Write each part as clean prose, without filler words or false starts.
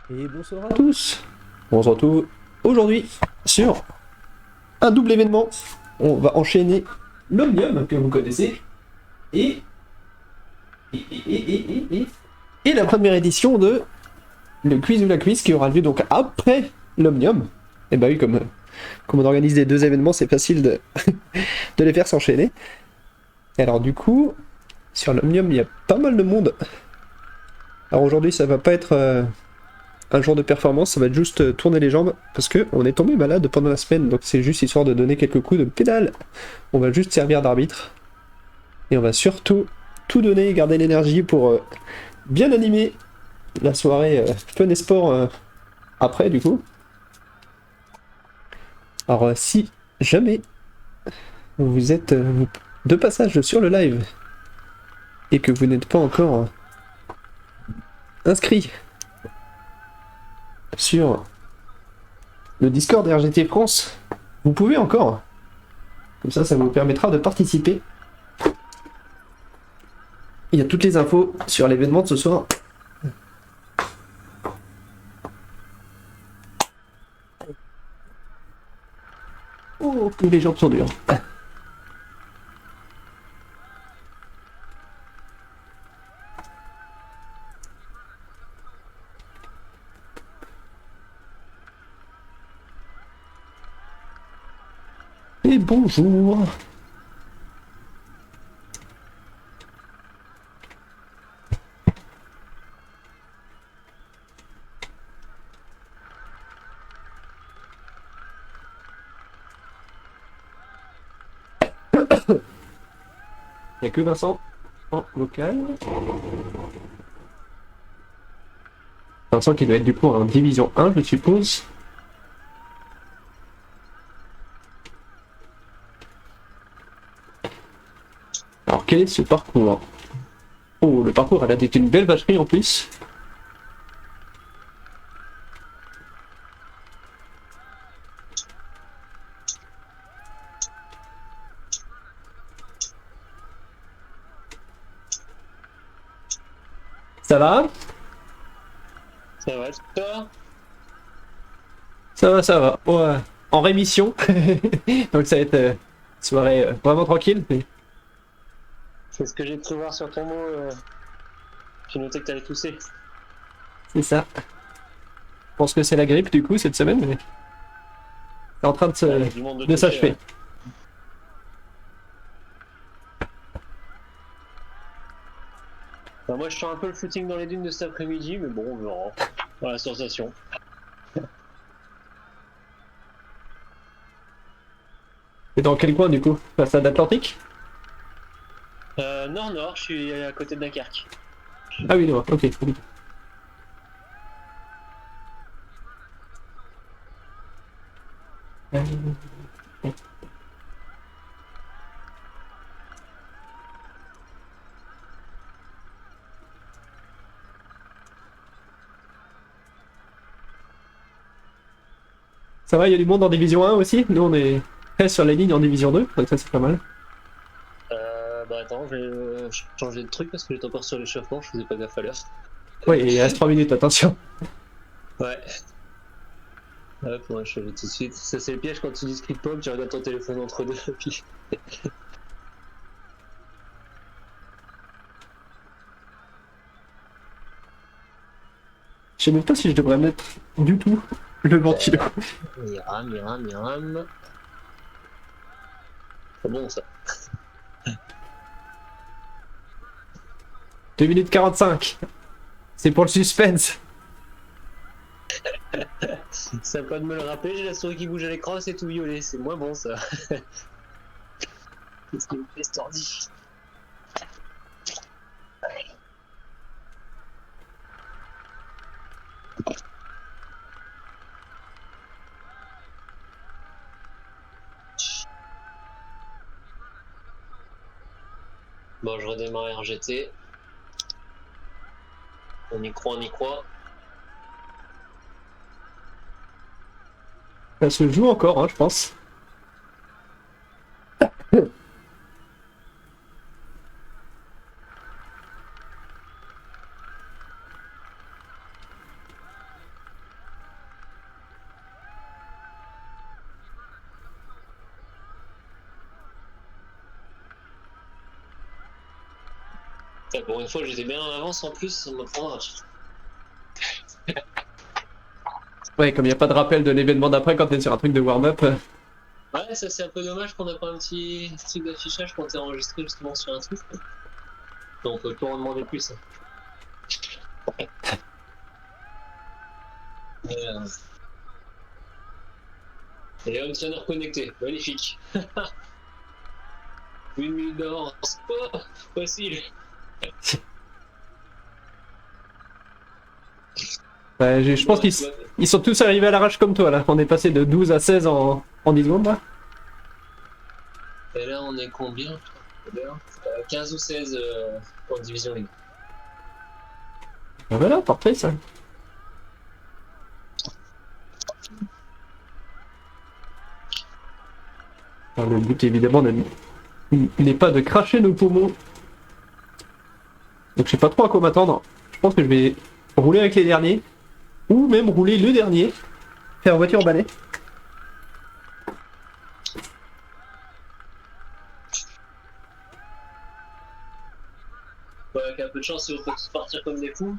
Et bonsoir à tous. On se retrouve aujourd'hui sur un double événement. On va enchaîner l'Omnium que vous connaissez et et la première édition de le quiz ou la quiz qui aura lieu donc après l'Omnium. Et bah oui, comme on organise les deux événements, c'est facile de les faire s'enchaîner. Et alors du coup, sur l'Omnium, il y a pas mal de monde. Alors aujourd'hui, ça va pas être un jour de performance, ça va être juste tourner les jambes parce que on est tombé malade pendant la semaine, donc c'est juste histoire de donner quelques coups de pédale. On va juste servir d'arbitre et on va surtout tout donner et garder l'énergie pour bien animer la soirée fun et sport après du coup. Alors si jamais vous êtes de passage sur le live et que vous n'êtes pas encore inscrit sur le Discord RGT France, vous pouvez encore. Comme ça vous permettra de participer. Il y a toutes les infos sur l'événement de ce soir. Oh, que les jambes sont dures. Et bonjour. Il n'y a que Vincent en local. Vincent qui doit être du coup en division 1, je suppose. Alors quel est ce parcours? Oh, le parcours a l'air d'être une belle vacherie en plus. Ça va? Ça va, toi? Ça va. Ouais. En rémission. Donc ça va être soirée vraiment tranquille. C'est ce que j'ai cru voir sur ton mot. J'ai noté que t'allais tousser. C'est ça. Je pense que c'est la grippe du coup cette semaine, mais c'est en train Ouais, il y a du monde de de toucher, s'achever. ouais. Enfin, moi, je sens un peu le footing dans les dunes de cet après-midi, mais bon, on verra. Voilà, sensation. Et dans quel coin du coup? Façade Atlantique? Nord-Nord, je suis à côté de Dunkerque. Ah oui, non, ok. Ça va, il y a du monde en division 1 aussi. Nous, on est très sur les lignes en division 2, donc ça, c'est pas mal. Bah attends, je vais changer de truc parce que j'étais encore sur l'échauffement, je faisais pas gaffe à l'heure. Oui, il reste 3 minutes, attention. Ouais. Hop, on va changer tout de suite. Ça, c'est le piège quand tu dis script pop, tu regardes ton téléphone entre deux, puis... Je sais même pas si je devrais mettre du tout le ventilo. Miram, miram, miram. C'est bon, ça. 2 minutes 45. C'est pour le suspense. Ça pas de me le rappeler, j'ai la souris qui bouge à l'écran, c'est tout violet, c'est moins bon ça. Qu'est-ce qu'il me fait cet ordi? Bon, je redémarre RGT. On y croit, on y croit. Ça se joue encore, hein, je pense. Putain, pour une fois, j'étais bien en avance en plus, ça me prend. Ouais, comme il n'y a pas de rappel de l'événement d'après quand t'es sur un truc de warm-up. Ouais, ça c'est un peu dommage qu'on n'a pas un petit truc d'affichage quand t'es enregistré justement sur un truc. Donc on peut toujours en demander plus. Hein. Euh, Et home sonore connecté, magnifique. 1 minute d'avance. Oh, facile. Ouais, je pense Bon, qu'ils sont tous arrivés à l'arrache comme toi là. On est passé de 12 à 16 en 10 secondes là. et là on est combien? 15 ou 16 pour Division League. Ah voilà, parfait ça. Alors, le but évidemment n'est pas de cracher nos poumons. Donc je sais pas trop à quoi m'attendre. Je pense que je vais rouler avec les derniers. Ou même rouler le dernier. Faire voiture balai. Ouais, avec un peu de chance, on peut tous partir comme des fous.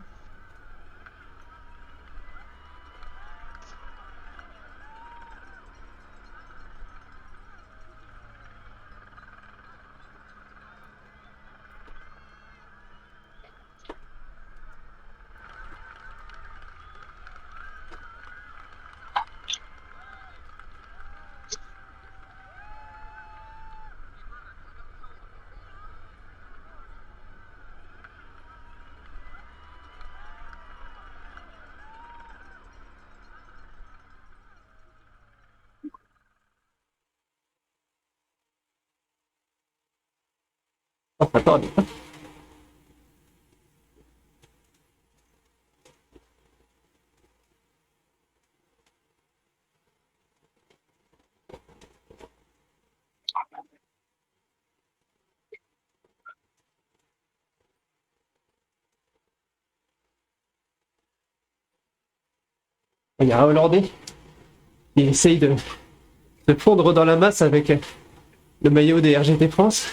Oh, attends, il y a un Hollandais qui essaye de se fondre dans la masse avec le maillot des RGT France.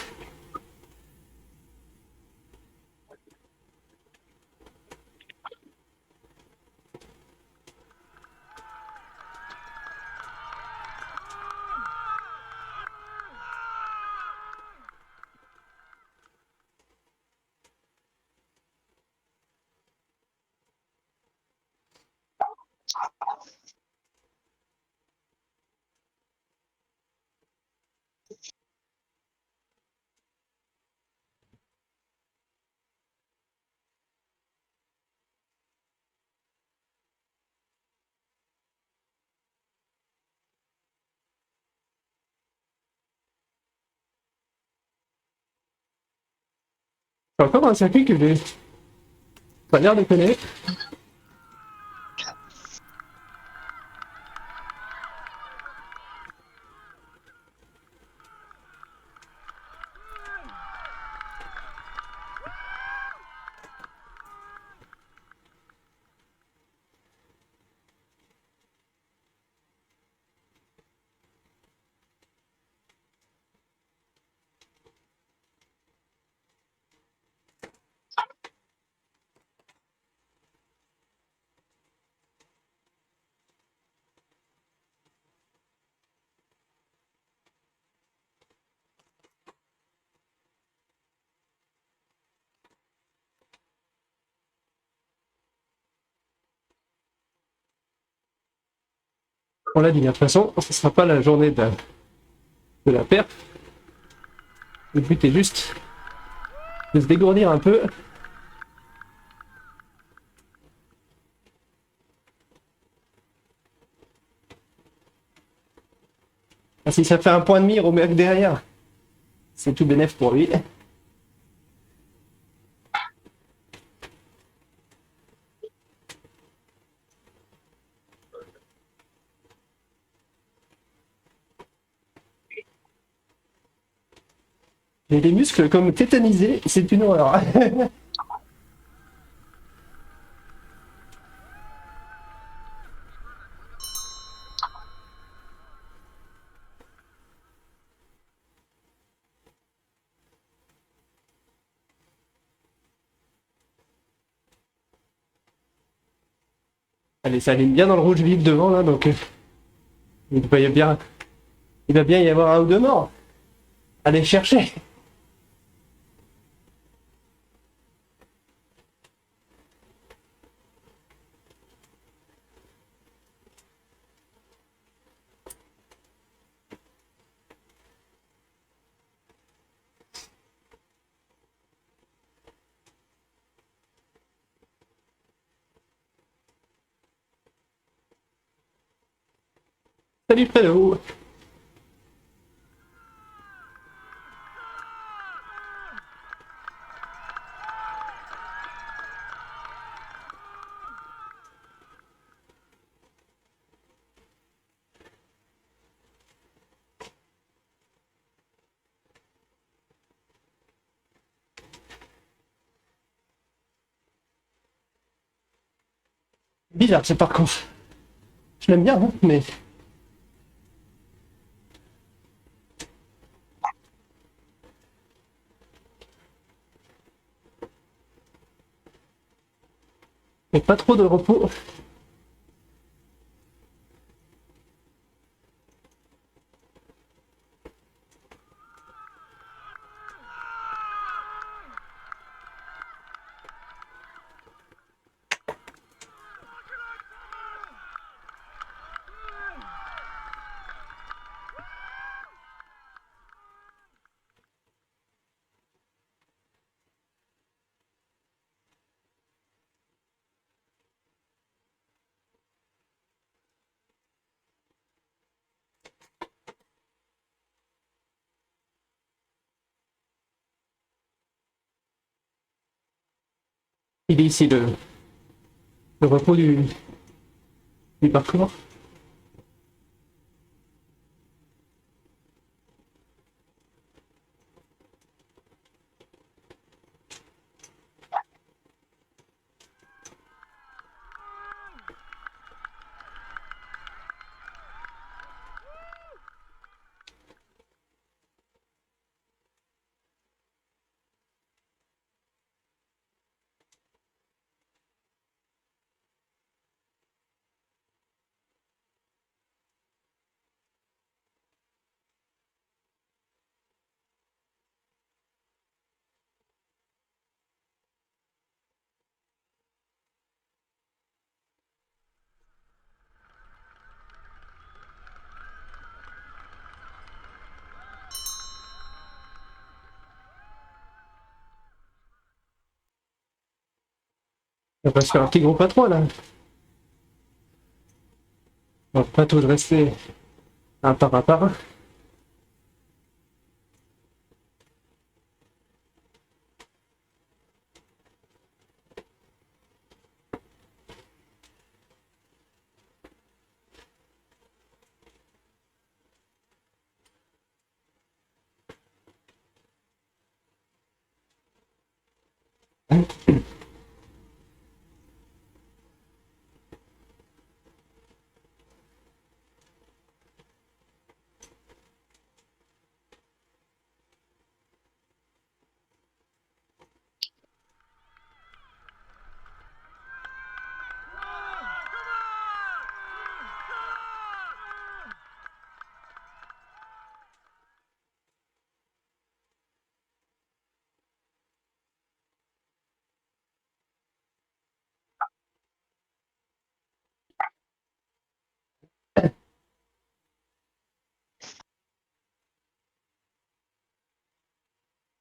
C'est encore un circuit que j'ai pas l'air de connaître. On l'a dit, de toute façon, ce sera pas la journée de la perte. Le but est juste de se dégourdir un peu. Ah, si ça fait un point de mire au mec derrière, c'est tout bénef pour lui. J'ai les muscles comme tétanisés, c'est une horreur. Allez, ça aligne bien dans le rouge vif devant là, donc il va bien y avoir un ou deux morts. Allez chercher. Salut Fredo. Bizarre ce parcours. Je l'aime bien, hein, mais... Mais pas trop de repos. Il est ici le repos du parcours. On va se faire un petit groupe à trois là. On va pas tous rester un par un par un.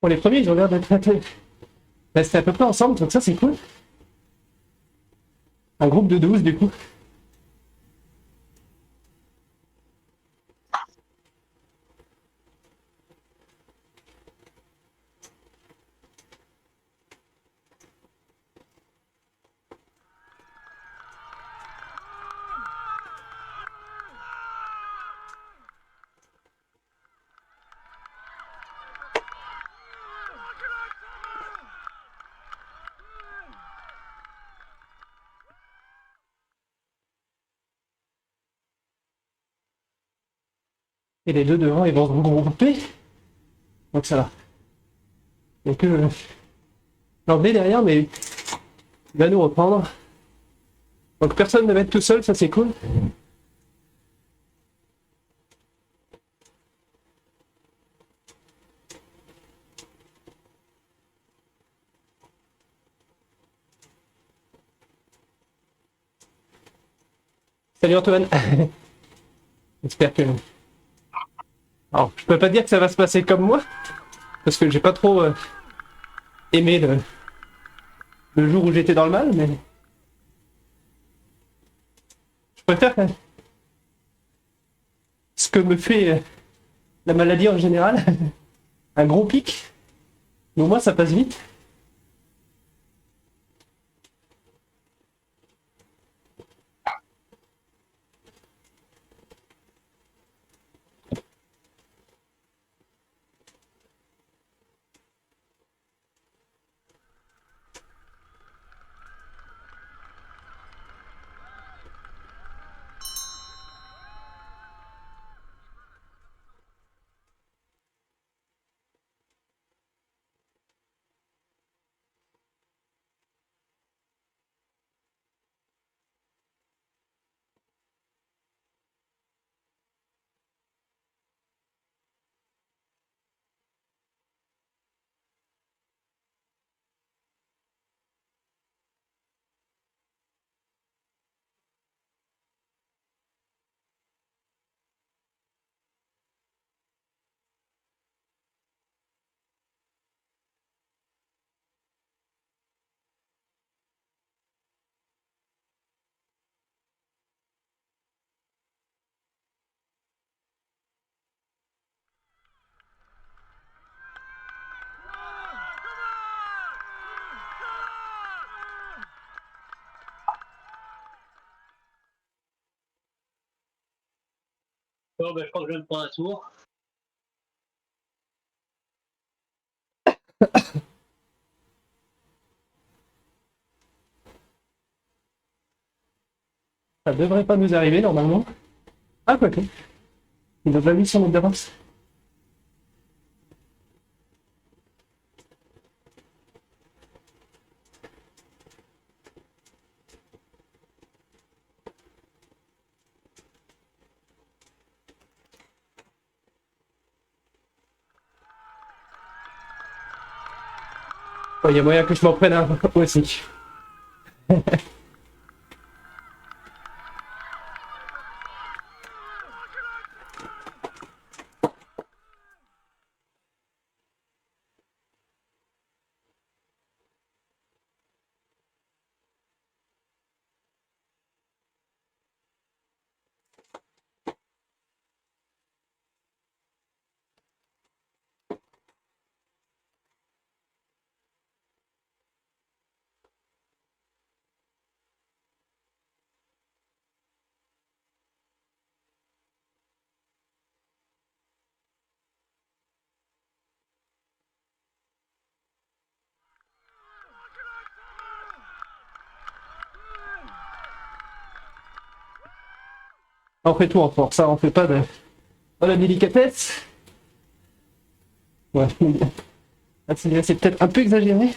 Bon, les premiers, ils ont l'air d'être restés à peu près ensemble, donc ça c'est cool. Un groupe de 12 du coup. Et les deux devant, ils vont se regrouper. Donc ça va. Il n'y a que l'anglais derrière, mais il va nous reprendre. Donc personne ne va être tout seul, ça c'est cool. Salut Antoine. J'espère que... Alors, je peux pas dire que ça va se passer comme moi, parce que j'ai pas trop aimé le jour où j'étais dans le mal, mais... Je préfère ce que me fait la maladie en général. Un gros pic. Mais au moins ça passe vite. Bon, bah, je crois que je viens de prendre un tour. Ça devrait pas nous arriver normalement. Ah, quoi que. Il n'a pas mis son mode d'avance. Il y a moyen que je m'en prenne un aussi. On fait tout en force, ça, on fait pas de... Oh, la délicatesse. Ouais, c'est peut-être un peu exagéré.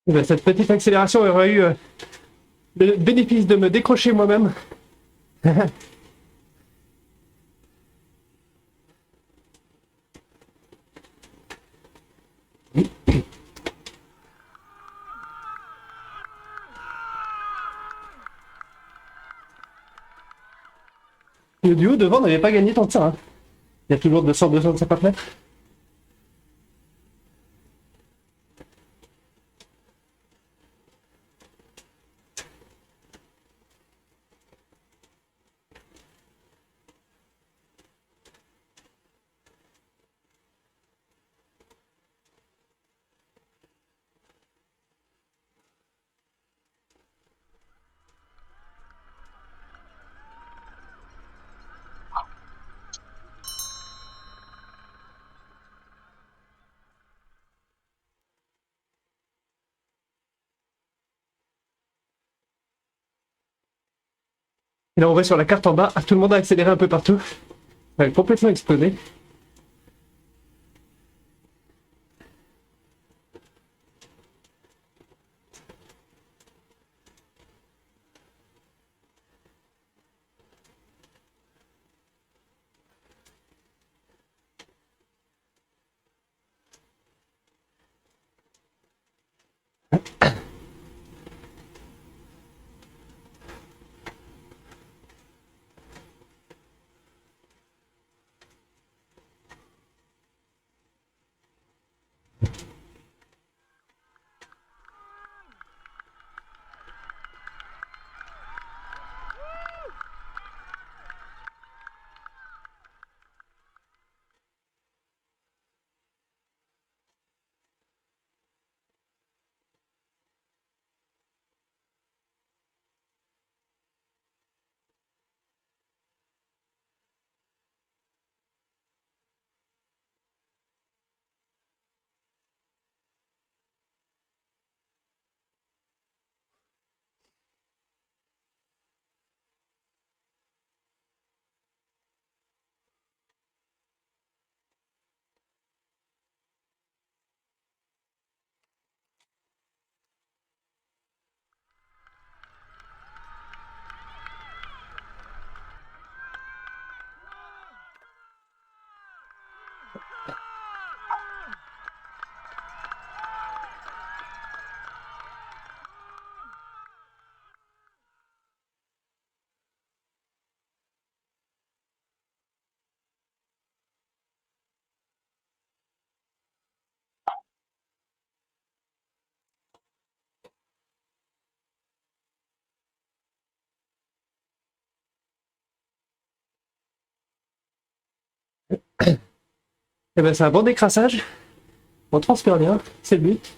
Et ben, cette petite accélération aurait eu le bénéfice de me décrocher moi-même. Le duo devant n'avait pas gagné tant que ça. Hein. Il y a toujours 200-250 mètres. Et là on voit sur la carte en bas, tout le monde a accéléré un peu partout. Ça a complètement explosé. Et ben c'est un bon décrassage. On transpire bien, c'est le but.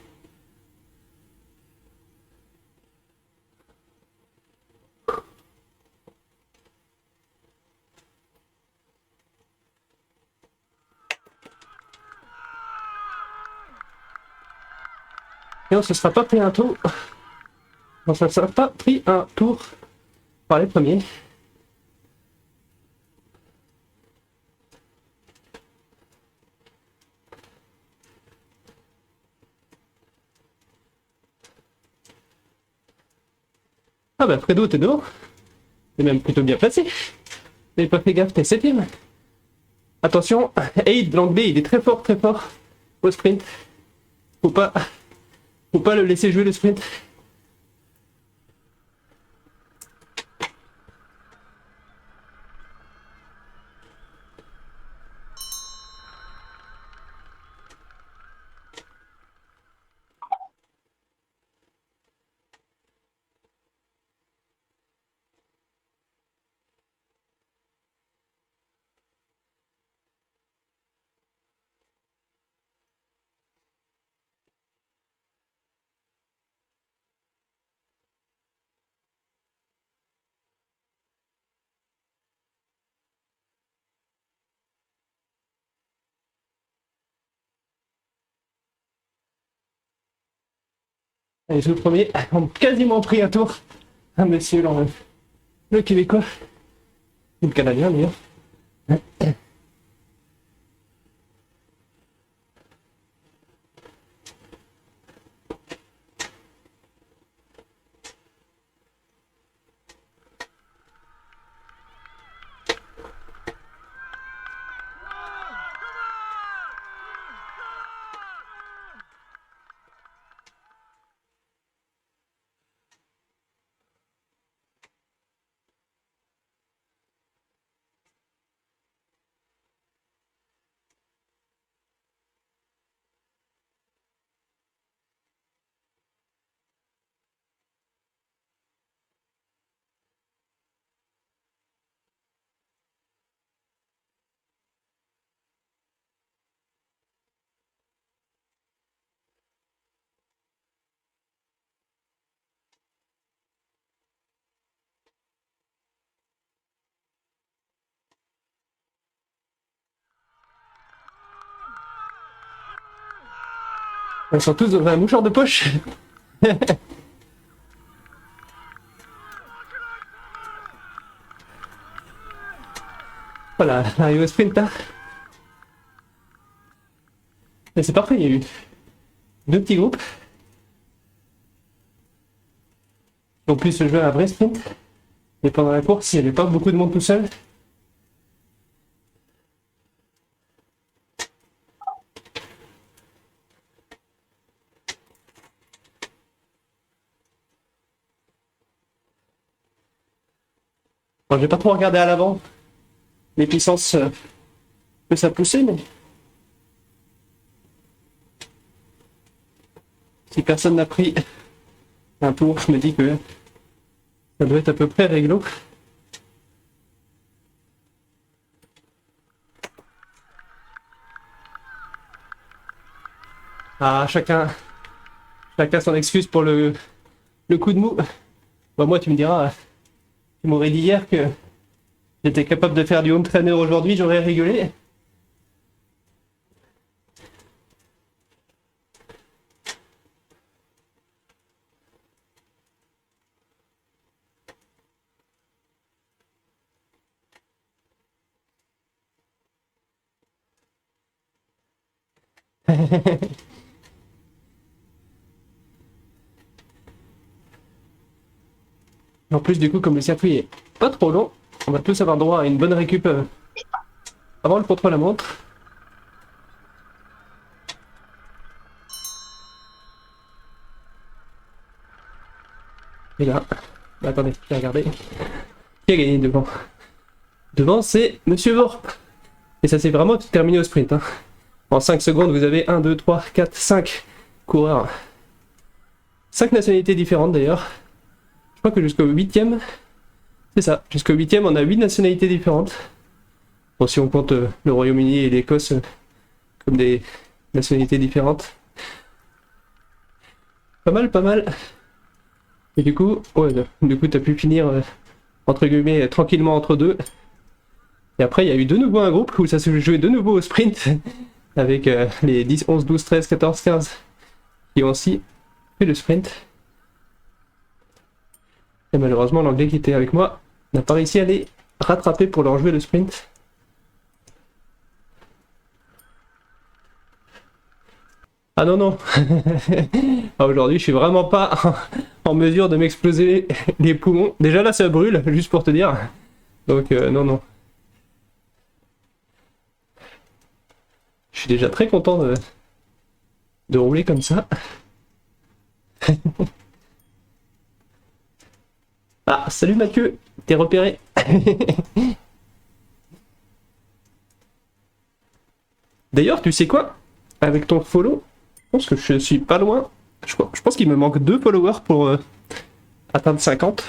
Et on se sera pas pris un tour. On se sera pas pris un tour par les premiers. Ah bah Fredo, t'es devant. T'es même plutôt bien placé. T'avais pas fait gaffe, t'es 7ème. Attention, Aid, l'anglais, il est très fort au sprint. Faut pas le laisser jouer le sprint. Allez, je le premier, on a quasiment pris un tour. Un monsieur, le Québécois. Ou le Canadien d'ailleurs. Ils sont tous dans un mouchoir de poche. Voilà, l'arrivée au sprint là. Et c'est parfait, il y a eu deux petits groupes. En plus, ce jeu a un vrai sprint. Et pendant la course, il n'y avait pas beaucoup de monde tout seul. Bon, j'ai pas trop regardé à l'avant les puissances que ça poussait, mais si personne n'a pris un tour, je me dis que ça doit être à peu près réglo. Ah, chacun son excuse pour le coup de mou. Bah, moi, tu me diras, tu m'aurais dit hier que j'étais capable de faire du home trainer aujourd'hui, j'aurais rigolé. En plus, du coup, comme le circuit est pas trop long, on va tous avoir droit à une bonne récup avant le contre-la-montre. Et là, bah, attendez, je vais regarder. Qui a gagné devant? Devant, c'est Monsieur Vorp. Et ça s'est vraiment terminé au sprint. Hein. En 5 secondes, vous avez 1, 2, 3, 4, 5 coureurs. 5 nationalités différentes d'ailleurs. Je crois que jusqu'au 8ème, c'est ça, jusqu'au 8ème, on a 8 nationalités différentes. Bon, si on compte le Royaume-Uni et l'Écosse comme des nationalités différentes. Pas mal, pas mal. Et du coup, ouais, t'as pu finir entre guillemets tranquillement entre deux. Et après, il y a eu de nouveau un groupe où ça se jouait de nouveau au sprint avec les 10, 11, 12, 13, 14, 15 qui ont aussi fait le sprint. Et malheureusement, l'anglais qui était avec moi n'a pas réussi à les rattraper pour leur jouer le sprint. Ah non, non. Ah, aujourd'hui, je suis vraiment pas en mesure de m'exploser les poumons. Déjà là, ça brûle, juste pour te dire. Donc, non, non. Je suis déjà très content de rouler comme ça. Ah, salut Mathieu, t'es repéré. D'ailleurs, tu sais quoi? Avec ton follow, je pense que je suis pas loin. Je pense qu'il me manque 2 followers pour atteindre 50.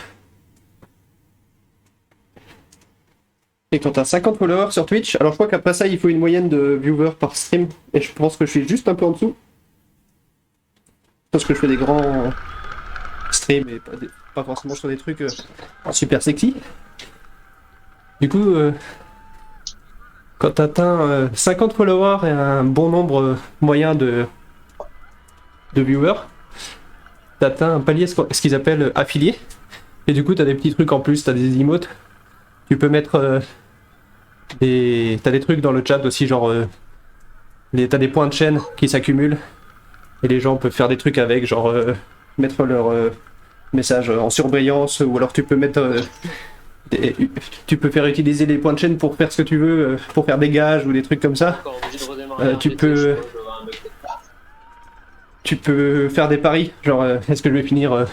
Et quand t'as 50 followers sur Twitch, alors je crois qu'après ça, il faut une moyenne de viewers par stream. Et je pense que je suis juste un peu en dessous. Parce que je fais des grands streams et pas forcément sur des trucs super sexy. Du coup, quand t'atteins 50 followers et un bon nombre moyen de viewers, t'atteins un palier, ce qu'ils appellent affilié. Et du coup, t'as des petits trucs en plus, t'as des emotes. Tu peux mettre t'as des trucs dans le chat aussi, genre t'as des points de chaîne qui s'accumulent et les gens peuvent faire des trucs avec, genre mettre leur message en surbrillance, ou alors tu peux mettre tu peux faire utiliser les points de chaîne pour faire ce que tu veux, pour faire des gages ou des trucs comme ça. Tu peux faire des paris, genre est-ce que je vais finir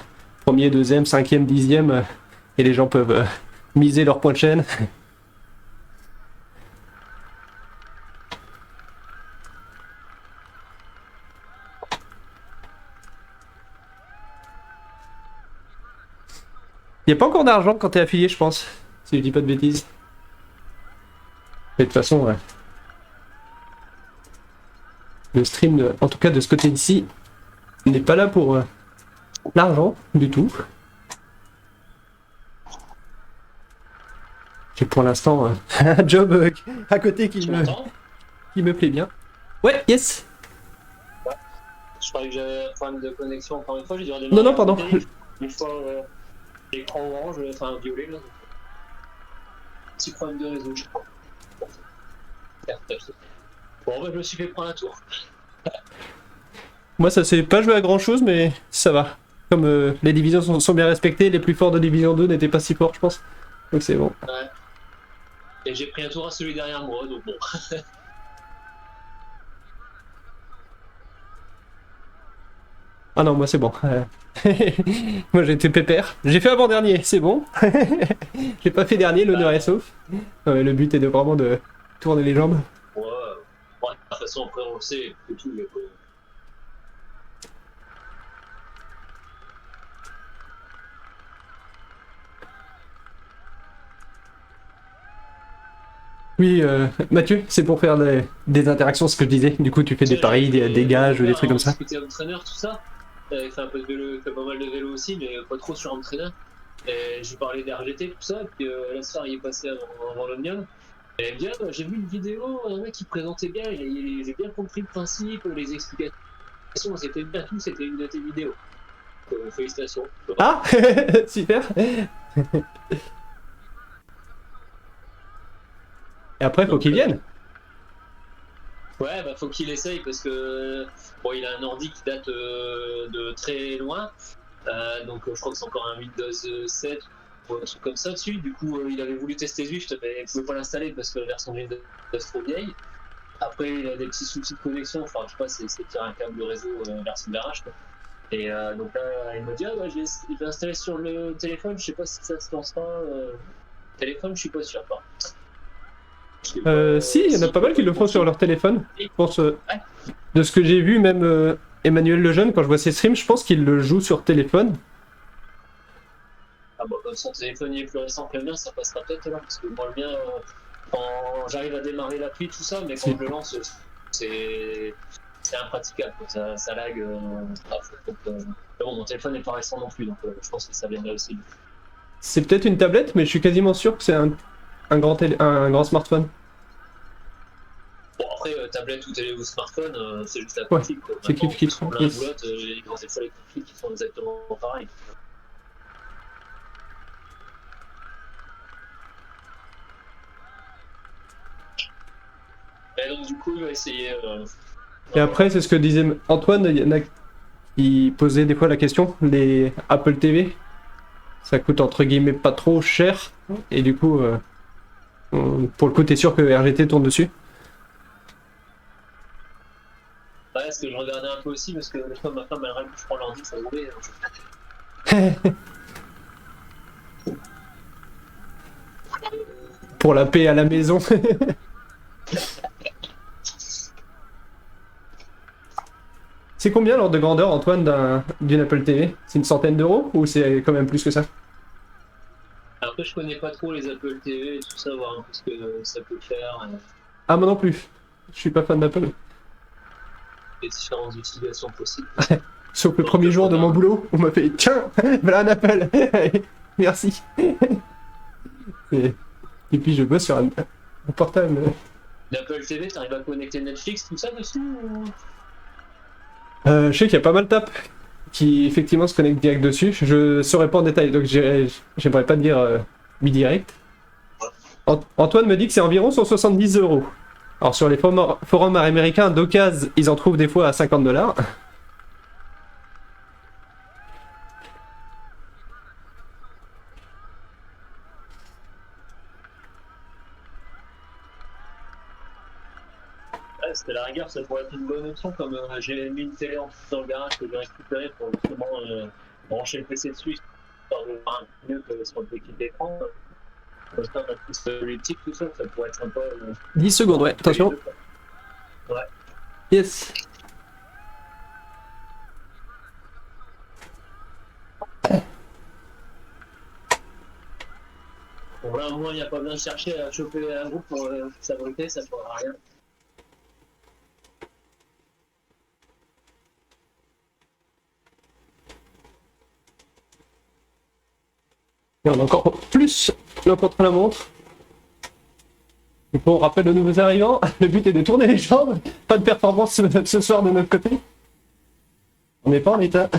premier, deuxième, cinquième, dixième, et les gens peuvent miser leurs points de chaîne. Il n'y a pas encore d'argent quand t'es affilié, je pense, si je dis pas de bêtises. Mais de toute façon, ouais. Le stream, en tout cas de ce côté-ci, n'est pas là pour l'argent du tout. J'ai pour l'instant un job à côté qui me plaît bien. Ouais, yes. Je croyais que j'avais un problème de connexion encore une fois, j'ai dû redémarrer. Non, non, pardon. Une fois, l'écran orange, enfin violet, là. Petit problème de réseau, je crois. Bon, bah, je me suis fait prendre un tour. Moi, ça s'est pas joué à grand chose, mais ça va. Comme les divisions sont bien respectées, les plus forts de division 2 n'étaient pas si forts, je pense. Donc c'est bon. Ouais. Et j'ai pris un tour à celui derrière moi, donc bon. Ah non, moi c'est bon. Moi j'ai été pépère. J'ai fait avant-dernier, c'est bon. J'ai pas fait dernier, l'honneur est sauf. Ouais, le but est de vraiment de tourner les jambes. Ouais, de toute façon, après on le sait, c'est tout. Mais bon. Oui, Mathieu, c'est pour faire des interactions, ce que je disais. Du coup, tu fais des paris, des gages, des trucs comme ça. J'étais entraîneur, tout ça. Il fait un peu de vélo, il fait pas mal de vélo aussi, mais pas trop sur entraîneur. Et je lui parlais d'RGT, tout ça. Et puis la soeur, il est passé avant l'Omnium. Et elle me dit, ah, bah, j'ai vu une vidéo, un mec qui présentait bien, j'ai bien compris le principe, les explications, c'était bien tout, c'était une de tes vidéos. Félicitations. Ah super. Et après, faut qu'ils viennent. Ouais, bah faut qu'il essaye parce que bon, il a un ordi qui date de très loin, donc je crois que c'est encore un Windows 7 ou un truc comme ça dessus. Du coup, il avait voulu tester Zwift, mais il pouvait pas l'installer parce que la version Windows est trop vieille. Après, il a des petits soucis de connexion, enfin je sais pas, c'est tirer un câble de réseau version DRH quoi. Et donc là, il m'a dit ah bah je vais installer sur le téléphone, je sais pas si ça se lancera. Téléphone, je suis pas sûr. Pas. Si, il y en a pas mal qui le font sur leur téléphone. Je pense, de ce que j'ai vu, même Emmanuel Lejeune, quand je vois ses streams, je pense qu'il le joue sur téléphone. Ah bah, comme son téléphone est plus récent que le mien, ça passera peut-être là, parce que moi le mien, quand j'arrive à démarrer l'appli, tout ça, mais quand je le lance, c'est impraticable, quoi. Ça lag. Mais bon, mon téléphone n'est pas récent non plus, donc je pense que ça viendra aussi. C'est peut-être une tablette, mais je suis quasiment sûr que c'est un grand smartphone. Bon, après, tablette ou télé ou smartphone, c'est juste la Ouais, clic. c'est clic. Sur l'un ou l'autre, c'est fois les clics qui sont exactement pareils. Et donc, du coup, il va essayer. Et après, c'est ce que disait Antoine, il y en a qui posaient des fois la question, les Apple TV, ça coûte entre guillemets pas trop cher, et du coup, pour le coup, t'es sûr que RGT tourne dessus? Ouais, ce que je regardais un peu aussi, parce que ma femme, elle rêve que je prends l'ordi, ça roulait. Pour la paix à la maison. C'est combien l'ordre de grandeur, Antoine, d'une Apple TV? C'est une centaine d'euros ou c'est quand même plus que ça? Après, je connais pas trop les Apple TV et tout ça, voir un peu ce que ça peut faire, Ah, moi non plus. Je suis pas fan d'Apple. les différentes utilisations possibles. Sauf le premier jour de mon boulot, on m'a fait tiens, voilà un Apple. Merci. Et puis je bosse sur un portable. L'Apple TV, t'arrives à connecter Netflix, tout ça dessus ou... Je sais qu'il y a pas mal d'app qui effectivement se connectent direct dessus. Je saurais pas en détail, donc j'aimerais pas dire mi-direct. Antoine me dit que c'est environ 170 euros. Alors sur les forums américains d'occasion, ils en trouvent des fois à 50 $. Ouais, c'était la rigueur, ça pourrait être une bonne option, comme j'ai mis une télé en dans le garage que j'ai récupéré pour justement brancher le PC dessus, histoire de voir un peu mieux que sur le petit écran. Comme ça, on a plus les tics, tout ça, ça pourrait être sympa. 10 secondes, ouais, attention. Ouais. Yes. Bon, là, au moins, il n'y a pas besoin de chercher à choper un groupe pour s'abriter, ça ne fera rien. Et on a encore plus le contre-la-montre. Du coup, on rappelle aux nouveaux arrivants, le but est de tourner les jambes. Pas de performance ce soir de notre côté. On n'est pas en état.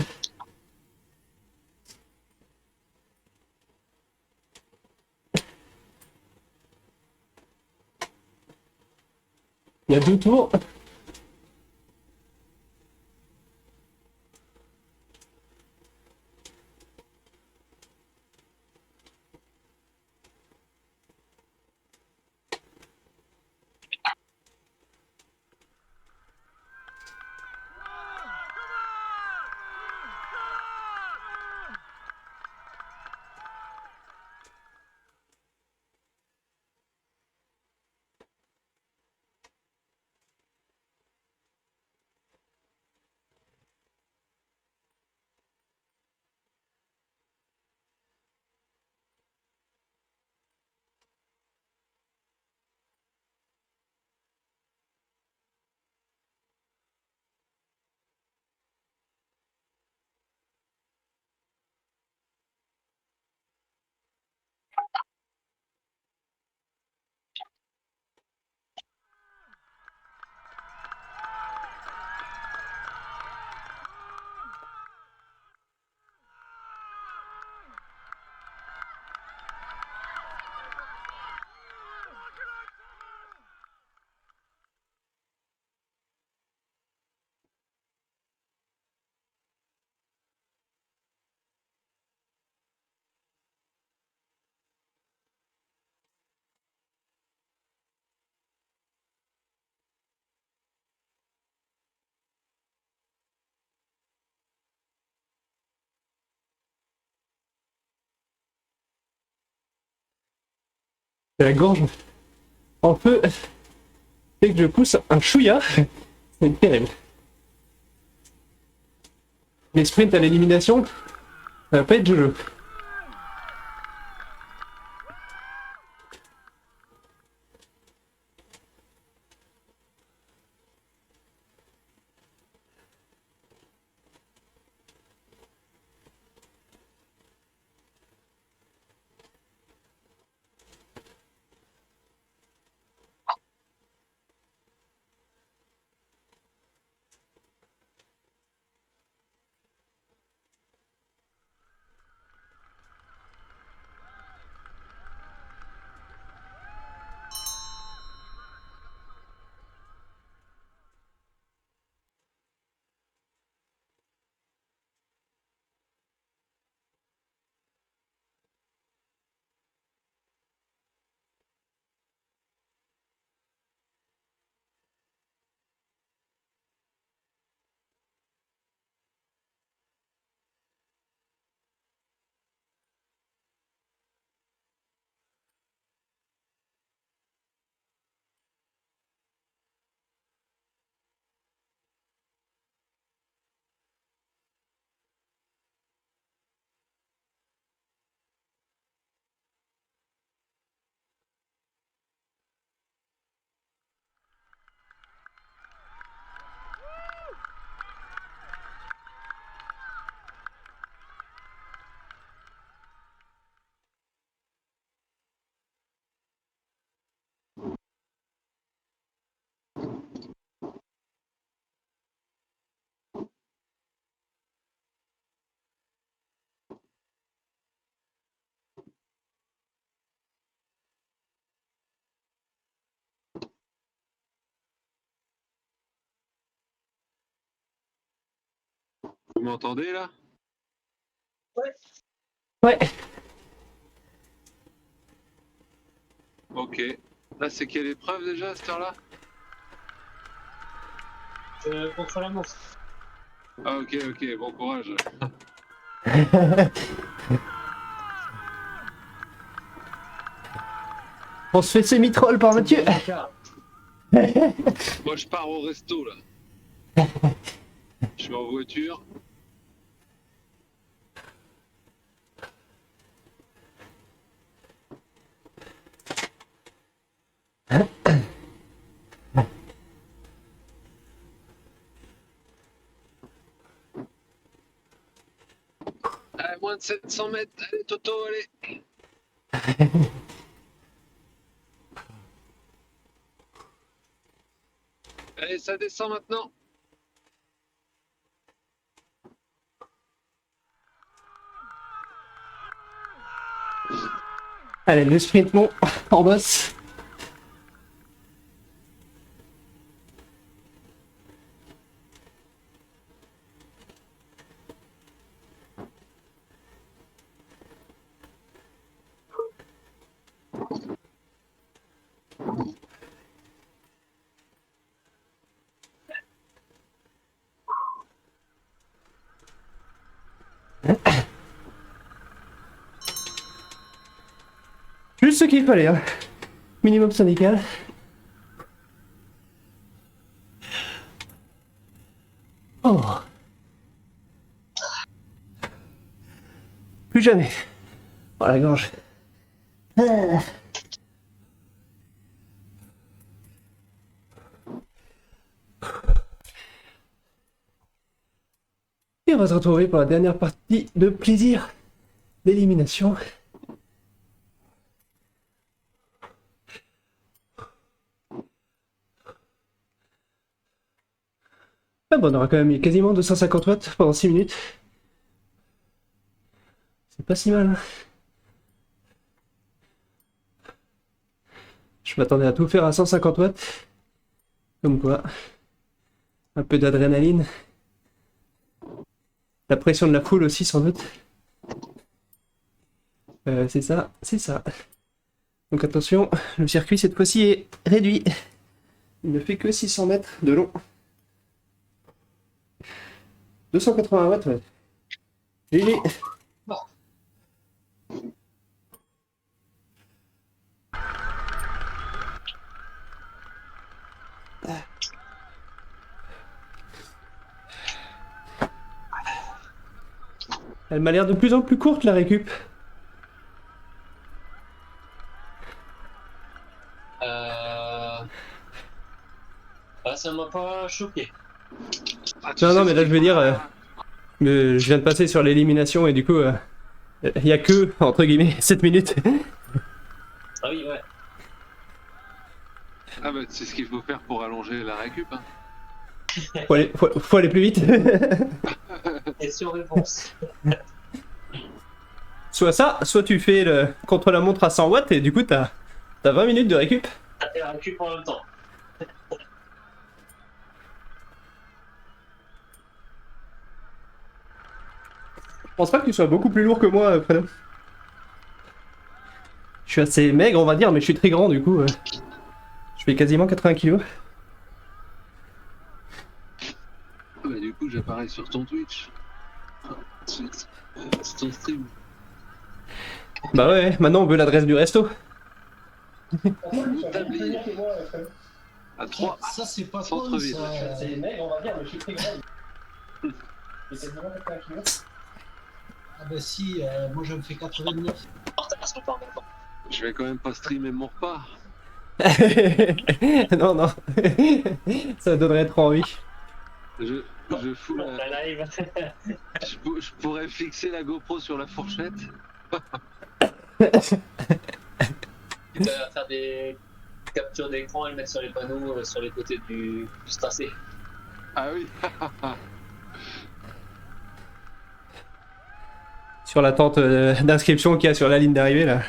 Il y a 2 tours. La gorge en feu. Dès que je pousse un chouïa, c'est terrible. Les sprints à l'élimination, ça va pas être jeu. Vous m'entendez là? Ouais. Ok. Là, c'est quelle épreuve déjà à cette heure-là? Contre la montre. Ah, ok, ok, bon courage. On se fait semi-troll par Mathieu. Moi, je pars au resto là. Je suis en voiture. Allez, moins de 700 mètres. Allez, Toto, allez. Allez, ça descend maintenant. Allez, le sprint long en boss. Juste ce qu'il fallait, hein. Minimum syndical. Oh. Plus jamais. Oh la gorge. Ah. Et on va se retrouver pour la dernière partie de plaisir d'élimination. Ah bon, on aura quand même mis quasiment 250 watts pendant 6 minutes. C'est pas si mal, hein. Je m'attendais à tout faire à 150 watts. Comme quoi. Un peu d'adrénaline. La pression de la foule aussi, sans doute. C'est ça, c'est ça. Donc attention, le circuit cette fois-ci est réduit. Il ne fait que 600 mètres de long. 280 watts, ouais. GG. Elle m'a l'air de plus en plus courte la récup. Ah, ça m'a pas choqué. Ah, tu Non, sais non, mais ce là qu'il je veux faut dire, faire je viens de passer sur l'élimination et du coup, il y a que, entre guillemets, 7 minutes. Ah oui, ouais. Ah bah, c'est ce qu'il faut faire pour allonger la récup. Hein. Faut aller plus vite. Question-réponse. Soit ça, soit tu fais le contre-la-montre à 100 watts et du coup t'as 20 minutes de récup. Et la récup en même temps. Je pense pas que tu sois beaucoup plus lourd que moi, Fredo. Je suis assez maigre, on va dire, mais je suis très grand du coup. Je fais quasiment 80 kilos. Bah, du coup, j'apparais sur ton Twitch. Sur ton stream. Bah ouais, maintenant on veut l'adresse du resto. Établi à 3 Ça, c'est pas cool, centre-ville. ça. maigre, on va dire, mais je suis très grand. J'ai quasiment 80 kilos. Ah bah si, moi je me fais 89. Partage pas en même temps. Je vais quand même pas streamer mon repas. Non, non. Ça donnerait trop envie. Je fous la... La live. je pourrais fixer la GoPro sur la fourchette. Tu vas faire des captures d'écran et le mettre sur les panneaux sur les côtés du tracé. Ah oui. Sur la tente d'inscription qu'il y a sur la ligne d'arrivée là.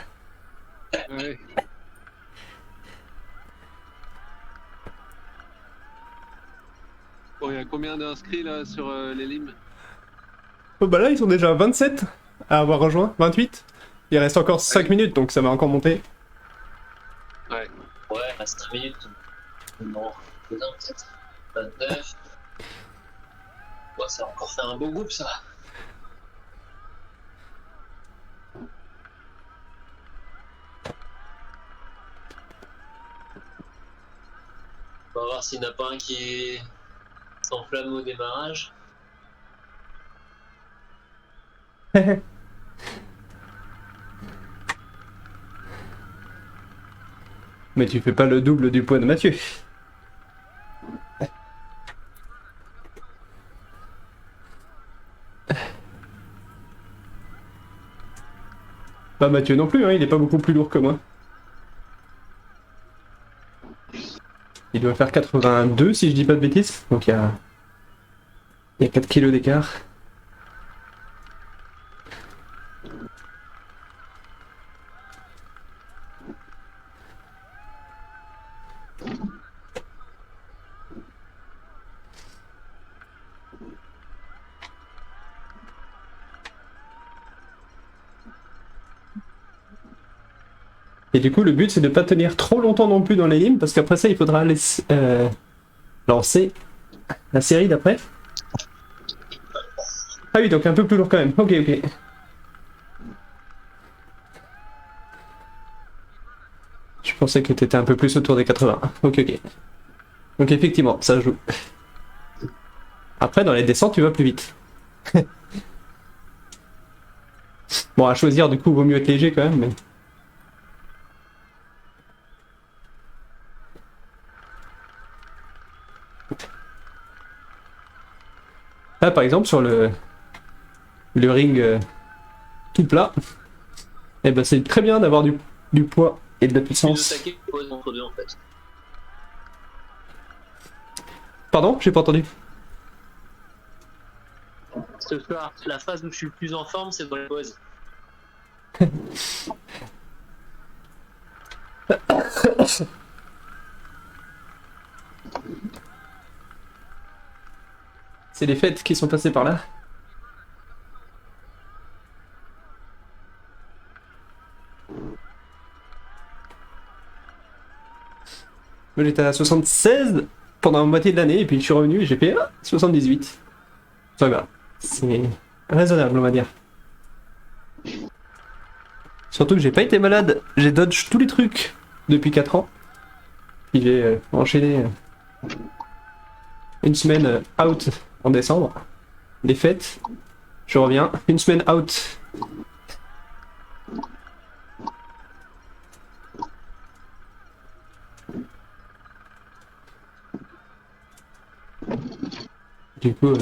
Ouais. Bon, il y a combien d'inscrits là sur les limes? Oh bah là ils sont déjà 27 à avoir rejoint, 28. Il reste encore 5 minutes donc ça m'a encore monté. Ouais. Ouais, il reste 3 minutes. Non, peut-être. 29. Ouais, ça a encore fait un beau groupe ça. On va voir s'il n'y en a pas un qui s'enflamme au démarrage. Mais tu fais pas le double du poids de Mathieu. Pas Mathieu non plus, hein, il est pas beaucoup plus lourd que moi. Il doit faire 82 si je dis pas de bêtises. Donc il y a 4 kilos d'écart. Et du coup, le but, c'est de pas tenir trop longtemps non plus dans les limes, parce qu'après ça, il faudra lancer la série d'après. Ah oui, donc un peu plus lourd quand même. Ok, ok. Je pensais que t'étais un peu plus autour des 80. Ok, ok. Donc effectivement, ça joue. Après, dans les descentes, tu vas plus vite. Bon, à choisir, du coup, vaut mieux être léger quand même, mais... Là, par exemple, sur le ring tout plat, eh ben, c'est très bien d'avoir du poids et de la Puis de puissance. taquer pose entre deux en fait. Pardon, j'ai pas entendu. Ce soir, la phase où je suis le plus en forme, c'est dans les pauses. C'est les fêtes qui sont passées par là. Moi j'étais à 76 pendant la moitié de l'année et puis je suis revenu et j'ai fait 78. Ça va, c'est raisonnable on va dire. Surtout que j'ai pas été malade, j'ai dodge tous les trucs depuis 4 ans. Puis j'ai enchaîné une semaine out en décembre. Les fêtes, je reviens, une semaine out. Du coup,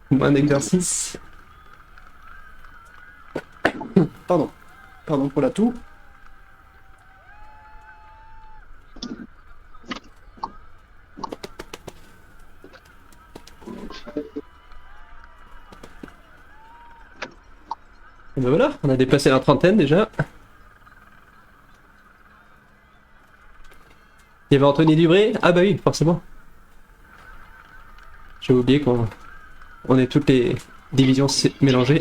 moins d'exercice. Pardon. Pardon pour la toux. Et ben voilà, on a dépassé la trentaine déjà. Il y avait Anthony Dubré. Ah bah oui, forcément. J'ai oublié qu'on est toutes les divisions mélangées.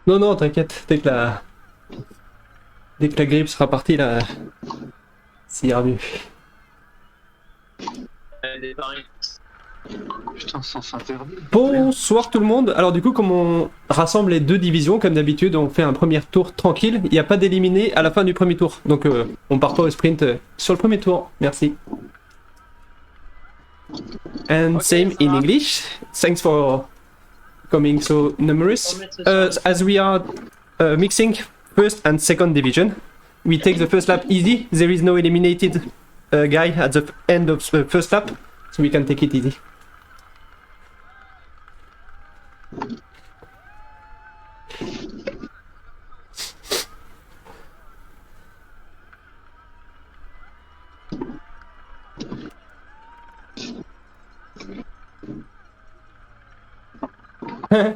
Non, non, t'inquiète, dès que la grippe sera partie, là, ça ira mieux. Des paris. Putain, sens interdit. Bonsoir tout le monde. Alors du coup, comme on rassemble les deux divisions, comme d'habitude, on fait un premier tour tranquille. Il n'y a pas d'éliminé à la fin du premier tour. Donc on part pas au sprint sur le premier tour. Merci. And Okay, same ça in va. English. Thanks for coming so numerous. As we are mixing first and second division, we take the first lap easy. There is no eliminated guy at the end of the first lap, so we can take it easy.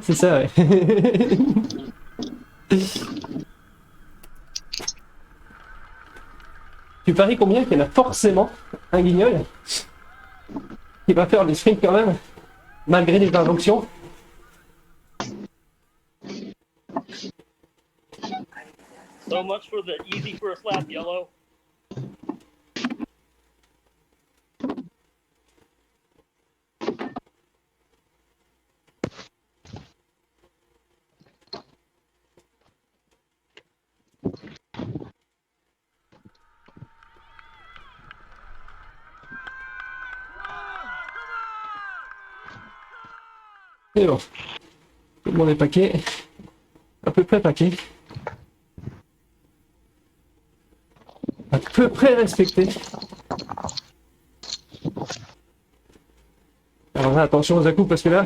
C'est ça, ouais. Tu paries combien qu'il y en a forcément un guignol qui va faire le sprint quand même, malgré les injonctions. So much for the easy first lap, Yellow. Et bon, tout le monde est paquet, à peu près paquet, à peu près respecté. Alors là, attention aux à-coups parce que là.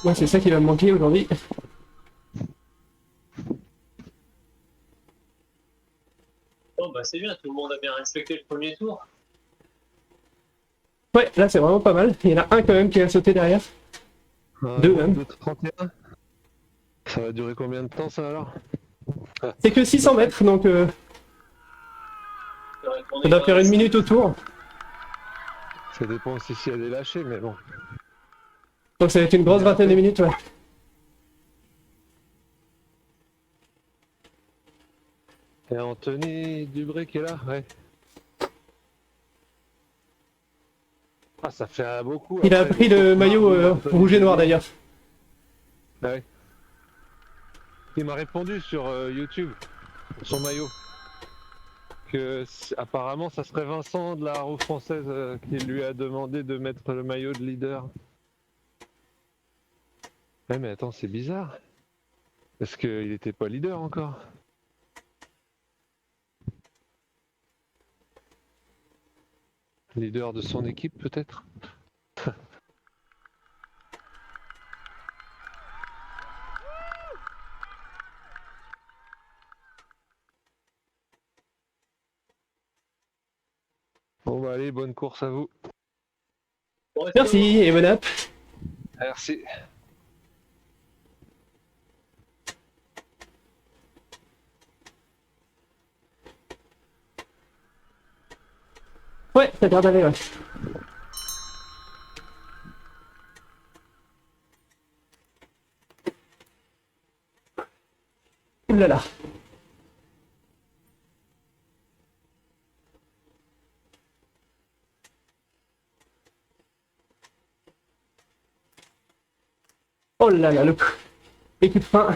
Moi, c'est ça qui va me manquer aujourd'hui. Oh bah c'est bien, tout le monde a bien respecté le premier tour. Ouais, là, c'est vraiment pas mal. Il y en a un quand même qui a sauté derrière. Deux même. 2,31. Ça va durer combien de temps ça alors? C'est que 600 mètres, donc ça doit faire 1 minute au tour. Ça dépend aussi si elle est lâchée, mais bon. Donc ça va être une grosse vingtaine de minutes, ouais. Et Anthony Dubré qui est là, ouais. Ah, ça fait beaucoup. Il a après, pris le beaucoup. maillot Anthony rouge et noir Dubré. d'ailleurs. Ouais. Il m'a répondu sur YouTube, son maillot, que apparemment ça serait Vincent de la roue française qui lui a demandé de mettre le maillot de leader. Ouais, mais attends, c'est bizarre. Est-ce qu'il était pas leader encore? Leader de son équipe peut-être? Bon bah allez, bonne course à vous. Bon, est-ce Merci et bonne app. Merci. Ouais, ça a l'air d'aller, ouais. Ouh là là. Oh là là, le coup de frein.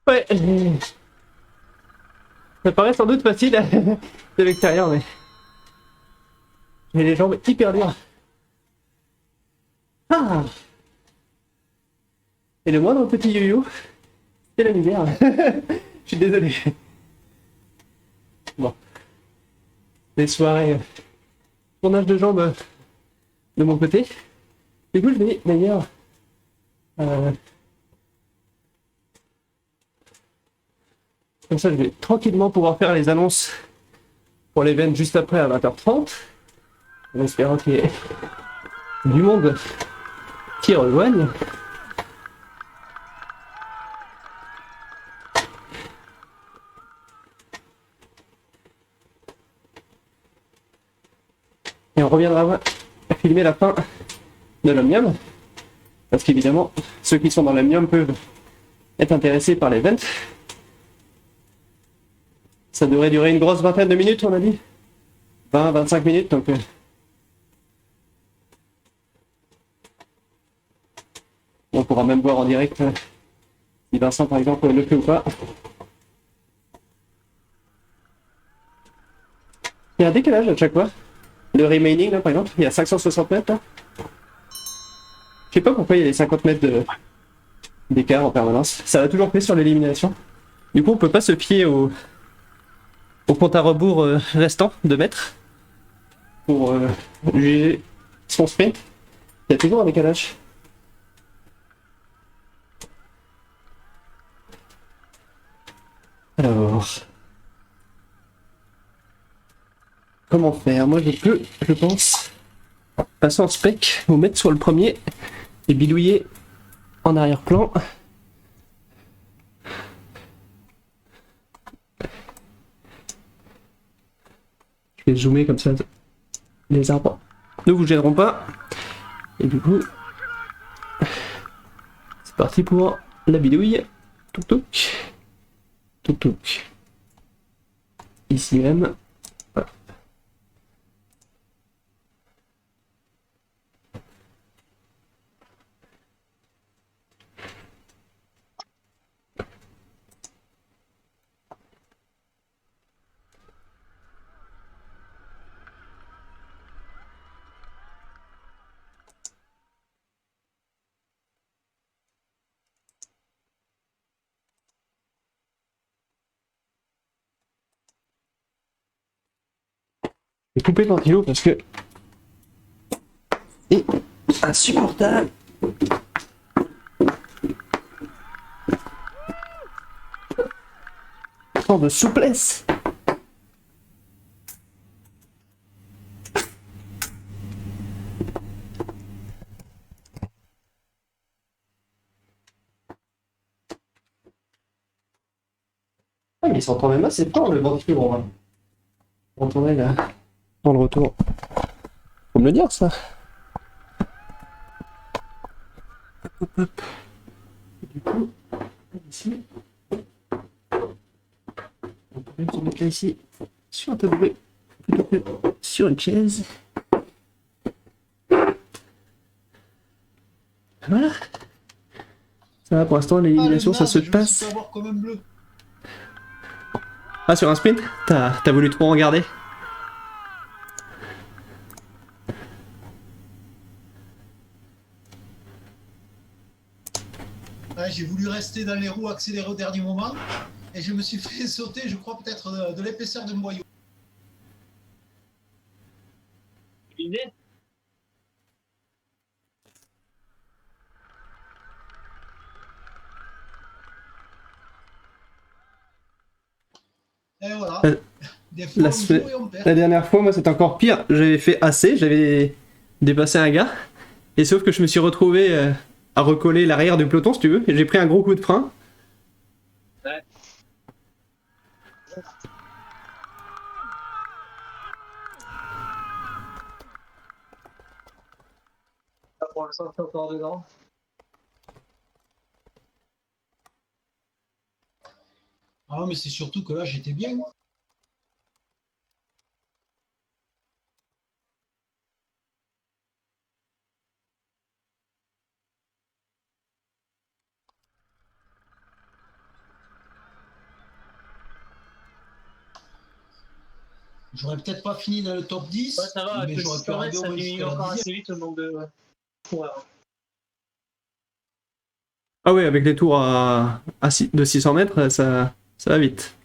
Ouais, ça paraît sans doute facile de l'extérieur, mais j'ai les jambes hyper dures. Ah. Et le moindre petit yo-yo, c'est la misère. Je suis désolé. Bon. Les soirées tournage de jambes de mon côté. Du coup, je vais d'ailleurs comme ça, je vais tranquillement pouvoir faire les annonces pour l'event juste après à 20h30. En espérant qu'il y ait du monde qui rejoigne. Et on reviendra filmer la fin de l'Omnium. Parce qu'évidemment, ceux qui sont dans l'Omnium peuvent être intéressés par l'event. Ça devrait durer une grosse vingtaine de minutes, on a dit. 20-25 minutes, donc... on pourra même voir en direct si Vincent, par exemple, le fait ou pas. Il y a un décalage à chaque fois. Le remaining, là, par exemple, il y a 560 mètres, là. Je sais pas pourquoi il y a les 50 mètres d'écart en permanence. Ça va toujours fait sur l'élimination. Du coup, on peut pas se fier au compte à rebours restant de mètres pour juger son sprint. Il y a toujours un décalage. Alors, comment faire? Moi, je peux, je pense, passer en spec, vous mettre sur le premier et bidouiller en arrière-plan. Je vais zoomer comme ça, les arbres ne vous gêneront pas. Et du coup, c'est parti pour la bidouille. Touk touk. Touk touk. Ici même. Voilà. Je vais couper le ventilo parce que c'est insupportable. Tant de souplesse. Ah, mais il s'entend même assez fort le ventilo. On va retourner là dans le retour. Faut me le dire ça. Hop, hop. Et du coup, ici, on peut même se mettre là ici, sur un tabouret, plutôt que sur une chaise. Voilà. Ça va pour l'instant, l'élimination, ça se passe. Avoir comme un bleu. Ah, sur un sprint? T'as voulu trop en regarder? Ouais, j'ai voulu rester dans les roues, accélérer au dernier moment, et je me suis fait sauter, je crois, peut-être de l'épaisseur de mon boyau. Éliminé. Et voilà. Euh, Des fois, la on semaine- joue et on perd. La dernière fois, moi, c'était encore pire. J'avais fait assez, j'avais dépassé un gars. Et sauf que je me suis retrouvé à recoller l'arrière du peloton, si tu veux. Et j'ai pris un gros coup de frein. Ouais. Pour l'instant, c'est encore dedans. Ah, mais c'est surtout que là, j'étais bien. J'aurais peut-être pas fini dans le top 10, Ouais, ça va, mais avec le j'aurais pu arriver au ça moins diminue jusqu'à la encore 10e. assez vite le nombre de. Ouais. Ah ouais, avec les tours de 600 mètres, ça va vite.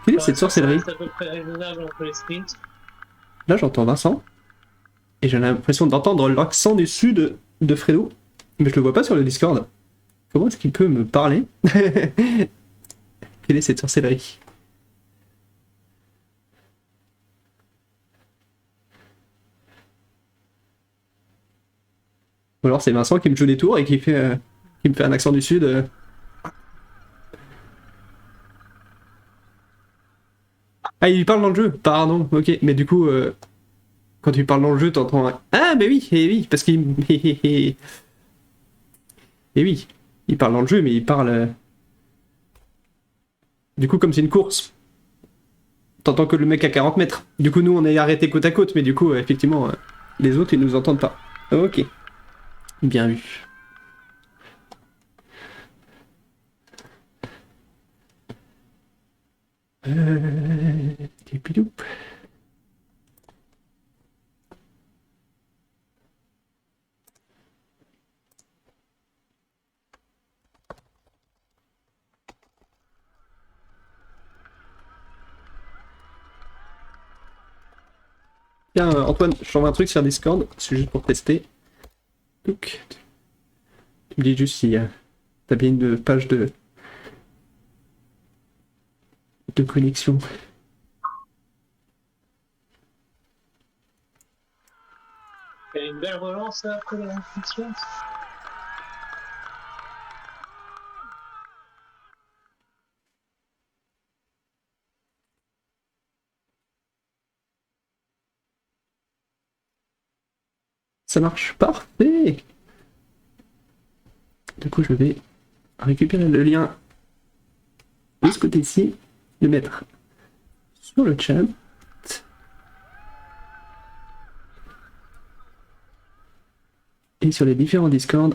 Quelle est cette sorcellerie? C'est à peu près raisonnable entre les sprints. Là, j'entends Vincent. Et j'ai l'impression d'entendre l'accent du sud de Fredo. Mais je le vois pas sur le Discord. Comment est-ce qu'il peut me parler? Quelle est cette sorcellerie? Ou alors c'est Vincent qui me joue des tours et qui me fait un accent du sud. Ah, il parle dans le jeu, pardon, ok. Mais du coup, quand tu parles dans le jeu, t'entends un... Ah, mais oui, et oui, parce qu'il... Et oui, il parle dans le jeu, mais il parle... Du coup, comme c'est une course, t'entends que le mec à 40 mètres. Du coup, nous, on est arrêté côte à côte, mais du coup, effectivement, les autres, ils nous entendent pas. Ok. Bien vu. Tipidoup. Tiens, Antoine, je t'envoie un truc sur Discord, c'est juste pour tester. Donc, tu me dis juste si t'as bien une page de connexion. Il y a une belle relance là, après la fiction. Ça marche parfait. Du coup, je vais récupérer le lien de ce côté-ci, le mettre sur le chat. Et sur les différents Discord.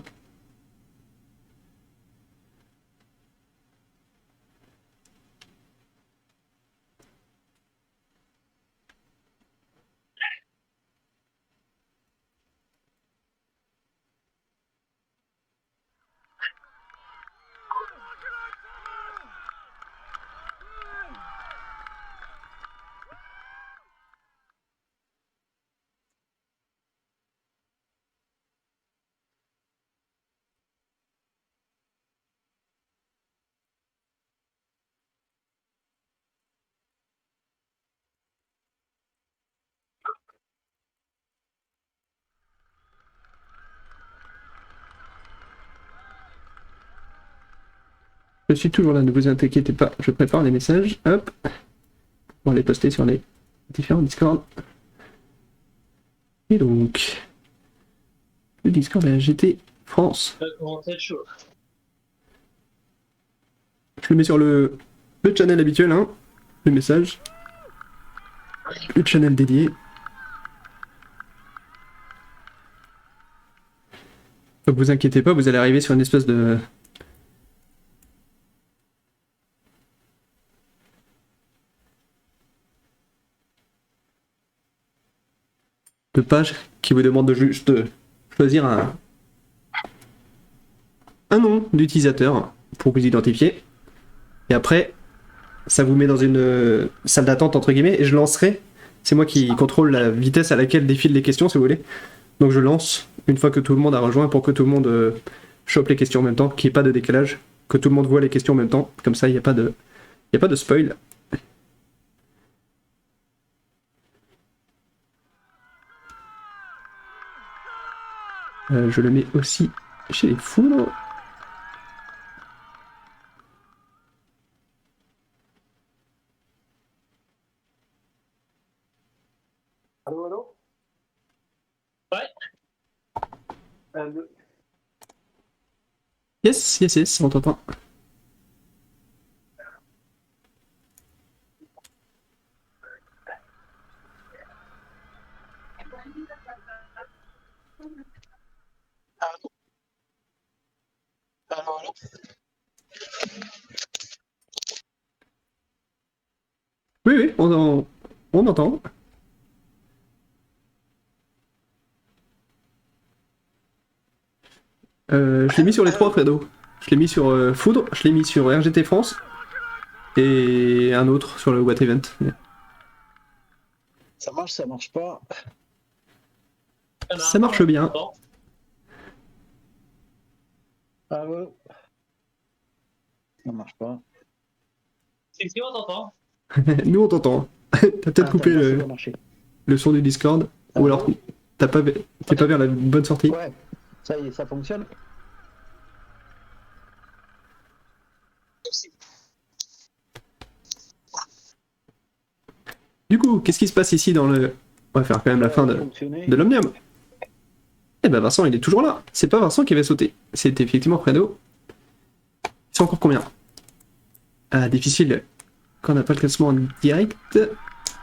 Je suis toujours là, ne vous inquiétez pas, je prépare les messages, hop, pour les poster sur les différents Discord. Et donc, le Discord de la GT France. Commencer être chaud. Je le mets sur le channel habituel, hein, le message. Le channel dédié. Donc vous inquiétez pas, vous allez arriver sur une espèce de page qui vous demande de juste choisir un nom d'utilisateur pour vous identifier. Et après, ça vous met dans une salle d'attente entre guillemets et je lancerai. C'est moi qui contrôle la vitesse à laquelle défilent les questions si vous voulez. Donc je lance une fois que tout le monde a rejoint pour que tout le monde chope les questions en même temps, qu'il n'y ait pas de décalage, que tout le monde voit les questions en même temps. Comme ça, il n'y a pas de spoil. Je le mets aussi chez les foudres. Allô, allô? Ouais. Yes, on t'entend. Allô? Oui, on entend. Je l'ai mis sur les trois, Fredo. Je l'ai mis sur Foudre, je l'ai mis sur RGT France et un autre sur le What Event. Ça marche pas. Ça marche bien. Ah ouais. Ça marche pas. C'est qui on t'entend? Nous on t'entend. T'as peut-être coupé le son du Discord ou alors t'es pas vers la bonne sortie. Ouais, ça y est, ça fonctionne. Du coup, qu'est-ce qui se passe ici dans le... On va faire quand même la fin de l'Omnium. Eh ben Vincent, il est toujours là. C'est pas Vincent qui avait sauté. C'est effectivement Fredo. Ils sont encore combien? Ah, difficile quand on n'a pas le classement en direct.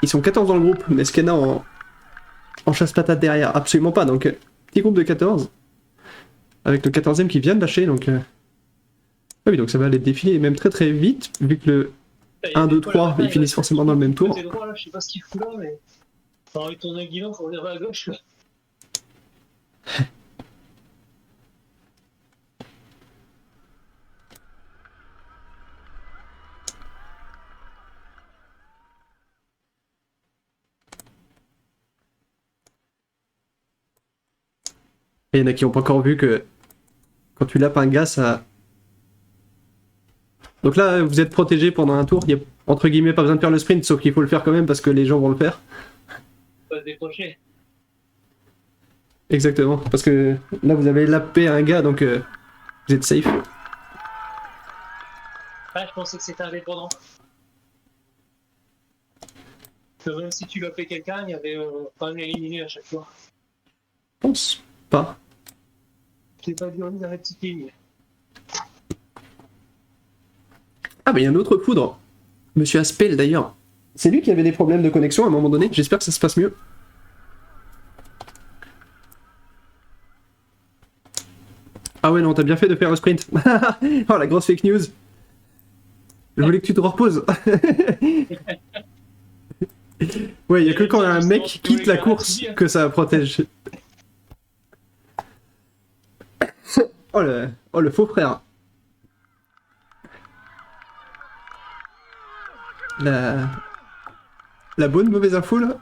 Ils sont 14 dans le groupe, mais est-ce qu'il y en a en chasse-patate derrière? Absolument pas, donc petit groupe de 14. Avec le 14e qui vient de lâcher, donc... Ah oui, donc ça va aller défiler même très très vite, vu que le 1, 2, 3, ils finissent forcément dans le même tour. Je sais pas ce qu'il fout là, mais... J'ai envie de tourner le guidon pour revenir à gauche. Et il y en a qui n'ont pas encore vu que quand tu lapes un gars, ça... Donc là, vous êtes protégé pendant un tour. Il y a, entre guillemets, pas besoin de faire le sprint, sauf qu'il faut le faire quand même parce que les gens vont le faire. Pas se décrocher. Exactement. Parce que là, vous avez lapé un gars, donc vous êtes safe. Ah, je pensais que c'était indépendant. Que même si tu lapais quelqu'un, il y avait quand même éliminé à chaque fois. Je pense pas. Je l'ai pas vu dans la petite ligne. Ah, mais il y a un autre foudre. Monsieur Aspel, d'ailleurs. C'est lui qui avait des problèmes de connexion à un moment donné. J'espère que ça se passe mieux. Ah ouais, non, t'as bien fait de faire le sprint. Oh, la grosse fake news. Je voulais que tu te reposes. Ouais, il y a que quand un mec quitte la course que ça protège. Oh le faux frère. La bonne mauvaise info là.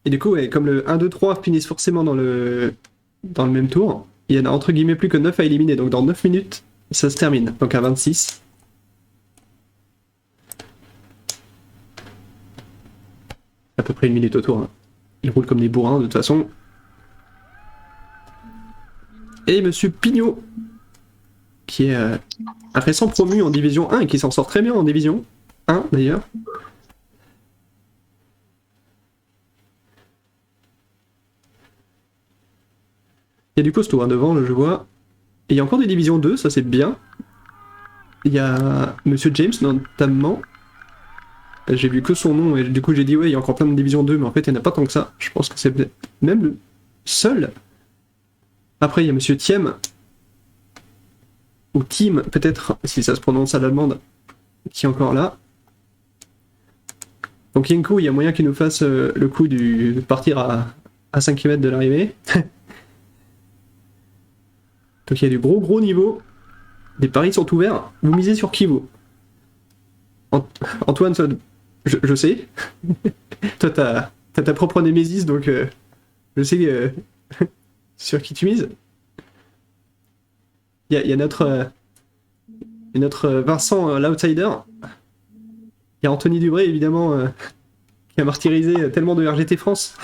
Et du coup, ouais, comme le 1, 2, 3 finissent forcément dans le même tour, il y en a entre guillemets plus que 9 à éliminer. Donc dans 9 minutes, ça se termine. Donc à 26. À peu près une minute au tour. Hein. Ils roulent comme des bourrins de toute façon. Et Monsieur Pignot, qui est un récent promu en Division 1 et qui s'en sort très bien en Division 1 d'ailleurs. Il y a du costaud hein, devant, là, je vois. Et il y a encore des Divisions 2, ça c'est bien. Il y a Monsieur James notamment. J'ai vu que son nom et du coup j'ai dit ouais, il y a encore plein de Division 2, mais en fait il n'y en a pas tant que ça. Je pense que c'est même le seul. Après il y a Monsieur Thiem. Ou Tim, peut-être, si ça se prononce à l'allemande, qui est encore là. Donc Yenko, il y a moyen qu'il nous fasse le coup du partir à 5 km de l'arrivée. Donc il y a du gros niveau. Les paris sont ouverts. Vous misez sur qui vous Antoine, ça, je sais. Toi, t'as ta propre némésis, donc je sais sur qui tu mises. Il y a notre Vincent, l'outsider. Il y a Anthony Dubré, évidemment, qui a martyrisé tellement de RGT France.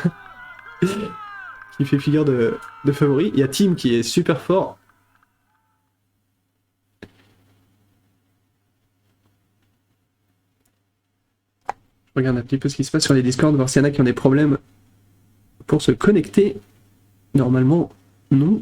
Qui fait figure de favori. Il y a Tim qui est super fort. Je regarde un petit peu ce qui se passe sur les Discord, voir s'il y en a qui ont des problèmes pour se connecter. Normalement, non.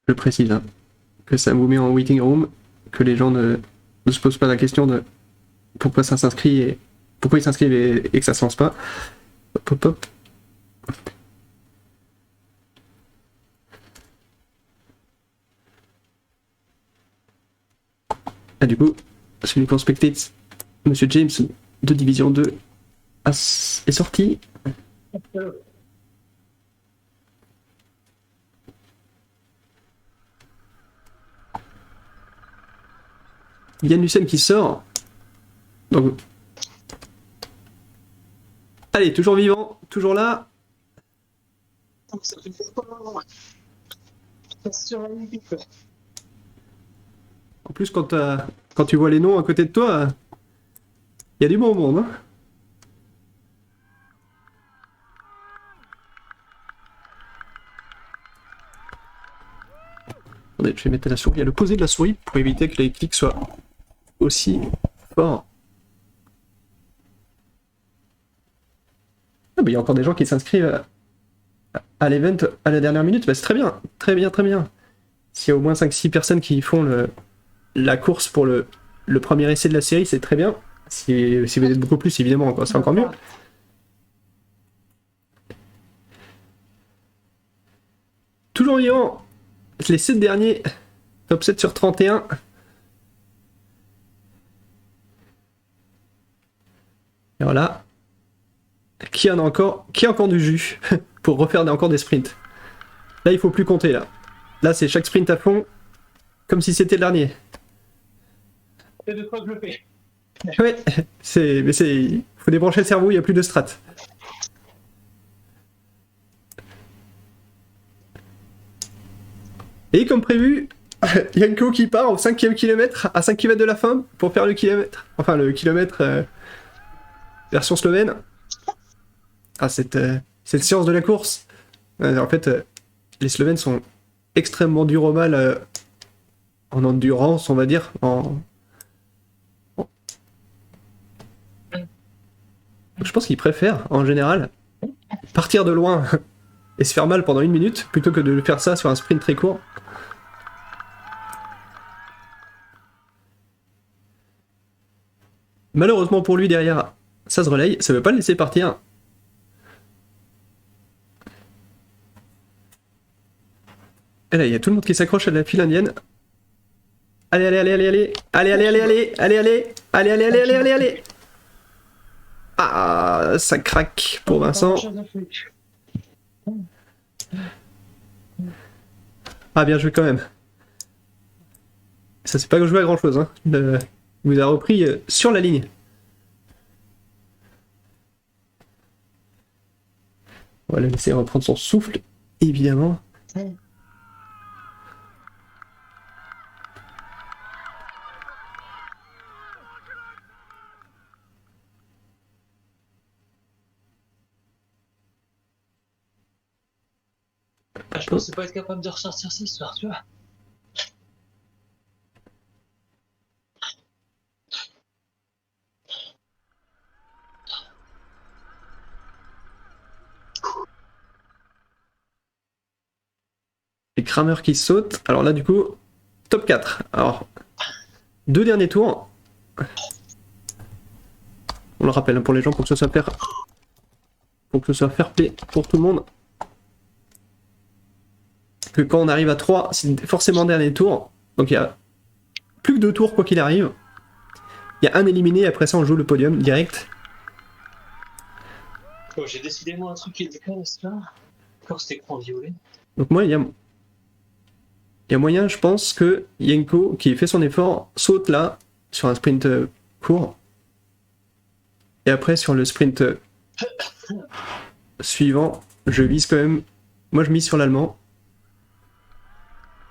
Je précise hein, que ça vous met en waiting room, que les gens ne se posent pas la question de pourquoi ça s'inscrit et pourquoi ils s'inscrivent et que ça se lance pas. Hop, hop, hop. Ah du coup, celui qu'on spectate, Monsieur James de Division 2 est sorti. Yann Lucen qui sort. Donc... Allez, toujours vivant, toujours là. En plus, quand tu vois les noms à côté de toi, il y a du bon monde. Hein. Attendez, je vais mettre la souris. Il y a le posé de la souris pour éviter que les clics soient aussi forts. Ah bah, il y a encore des gens qui s'inscrivent à l'event à la dernière minute. Bah, c'est très bien, très bien, très bien. S'il y a au moins 5-6 personnes qui font la course pour le premier essai de la série, c'est très bien. Si vous êtes beaucoup plus, évidemment, c'est encore mieux. Toujours vivant, les 7 derniers Top 7 sur 31. Et voilà. Qui a encore du jus pour refaire encore des sprints. Là, il faut plus compter, là. Là, c'est chaque sprint à fond, comme si c'était le dernier. C'est deux fois que je le fais. Ouais, faut débrancher le cerveau, il n'y a plus de strat. Et comme prévu, Yanko qui part au 5e kilomètre, à 5 km de la fin, pour faire le kilomètre. Enfin, le kilomètre version slovène. Ah, cette séance de la course. En fait, les Slovènes sont extrêmement durs au mal en endurance, on va dire. Je pense qu'ils préfèrent, en général, partir de loin et se faire mal pendant 1 minute, plutôt que de faire ça sur un sprint très court. Malheureusement pour lui, derrière, ça se relaye, ça veut pas le laisser partir. Et là, il y a tout le monde qui s'accroche à la file indienne. Allez, allez, allez, allez, allez, allez, allez, allez, allez, allez, allez, allez, allez, allez, allez, allez, allez. Ah, ça craque pour Vincent. Ah, bien joué quand même. Ça s'est pas joué à grand chose, hein. Il vous a repris sur la ligne. On va le laisser reprendre son souffle, évidemment. Je pensais pas être capable de ressortir cette histoire, tu vois. Et Kramer qui saute. Alors là, du coup, top 4. Alors, 2 derniers tours. On le rappelle pour les gens, pour que ce soit fair play pour tout le monde. Que quand on arrive à 3, c'est forcément dernier tour. Donc il y a plus que 2 tours quoi qu'il arrive. Il y a un éliminé, après ça on joue le podium direct. Oh, j'ai décidément un truc qui est dégueulasse là. Encore cet écran violet. Donc moi il y a moyen, je pense, que Yenko, qui fait son effort, saute là, sur un sprint court. Et après sur le sprint suivant, je vise quand même. Moi je mise sur l'allemand.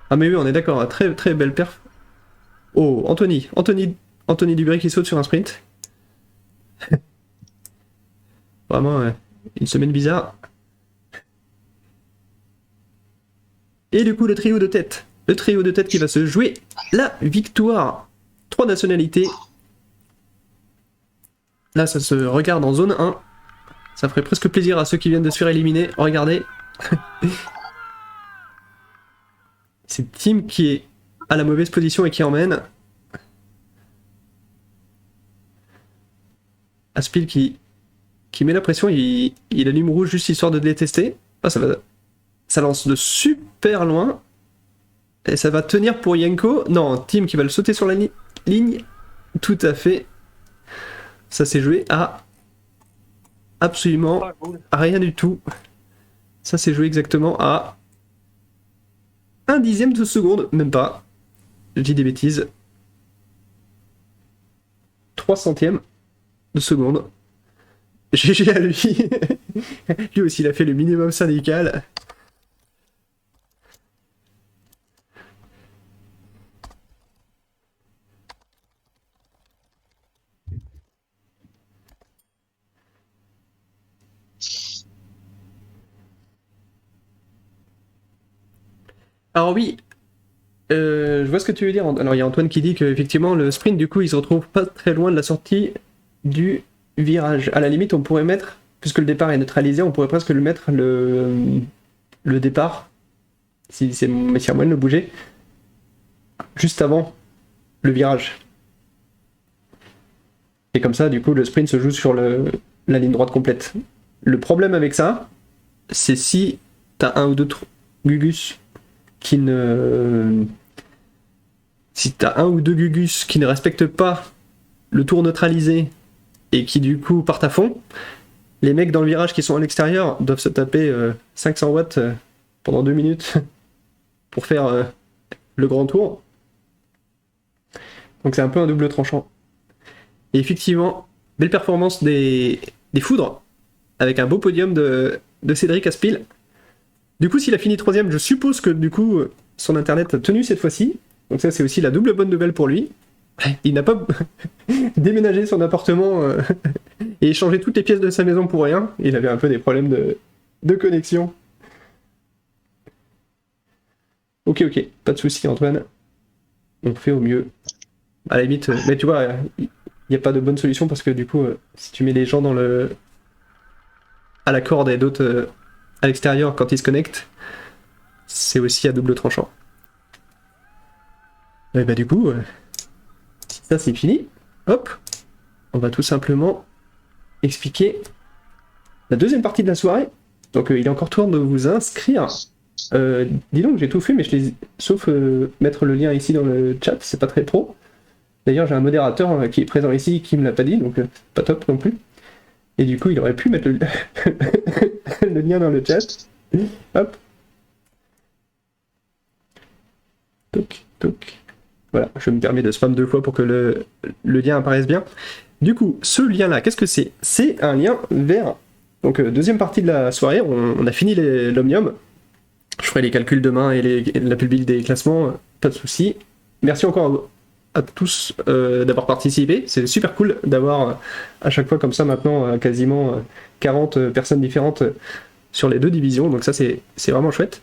Ah mais oui, on est d'accord, très très belle perf. Oh, Anthony Dubré qui saute sur un sprint. Vraiment, une semaine bizarre. Et du coup, le trio de tête. Le trio de tête qui va se jouer la victoire. 3 nationalités. Là, ça se regarde en zone 1. Ça ferait presque plaisir à ceux qui viennent de se faire éliminer. Regardez. C'est Tim qui est à la mauvaise position et qui emmène. Aspil qui met la pression, il allume rouge juste histoire de les tester. Ah, ça lance de super loin. Et ça va tenir pour Yenko. Non, Tim qui va le sauter sur la ligne. Tout à fait. Ça s'est joué à absolument rien du tout. Ça s'est joué exactement à 1/10 de seconde, même pas. Je dis des bêtises. 3/100 de seconde. GG à lui. Lui aussi, il a fait le minimum syndical. Alors oui, je vois ce que tu veux dire. Alors il y a Antoine qui dit qu'effectivement le sprint du coup il se retrouve pas très loin de la sortie du virage. À la limite on pourrait mettre, puisque le départ est neutralisé, on pourrait presque le mettre le départ, si c'est à moyen de le bouger, juste avant le virage. Et comme ça du coup le sprint se joue sur la ligne droite complète. Le problème avec ça, c'est si t'as un ou deux Gugus qui ne si t'as un ou deux Gugus qui ne respectent pas le tour neutralisé et qui du coup partent à fond, les mecs dans le virage qui sont à l'extérieur doivent se taper 500 watts pendant 2 minutes pour faire le grand tour. Donc c'est un peu un double tranchant. Et effectivement, belle performance des foudres, avec un beau podium de Cédric Aspil. Du coup, s'il a fini 3ème, je suppose que du coup, son internet a tenu cette fois-ci. Donc ça, c'est aussi la double bonne nouvelle pour lui. Il n'a pas déménagé son appartement et échangé toutes les pièces de sa maison pour rien. Il avait un peu des problèmes de connexion. Ok, pas de souci, Antoine. On fait au mieux. À la limite, mais tu vois, il n'y a pas de bonne solution parce que du coup, si tu mets les gens à la corde et d'autres à l'extérieur quand ils se connectent, c'est aussi à double tranchant. Et bah du coup, si ça c'est fini, hop, on va tout simplement expliquer la deuxième partie de la soirée. Donc il est encore temps de vous inscrire. Dis donc, j'ai tout fait, mais sauf mettre le lien ici dans le chat, c'est pas très pro. D'ailleurs, j'ai un modérateur qui est présent ici qui me l'a pas dit, donc pas top non plus. Et du coup, il aurait pu mettre le lien dans le chat. Hop. Toc. Voilà, je me permets de spam 2 fois pour que le lien apparaisse bien. Du coup, ce lien-là, qu'est-ce que c'est? C'est un lien vers... Donc, deuxième partie de la soirée, on a fini l'Omnium. Je ferai les calculs demain et la public des classements, pas de souci. Merci encore à tous d'avoir participé. C'est super cool d'avoir à chaque fois comme ça maintenant quasiment 40 personnes différentes sur les 2 divisions. Donc ça, c'est vraiment chouette.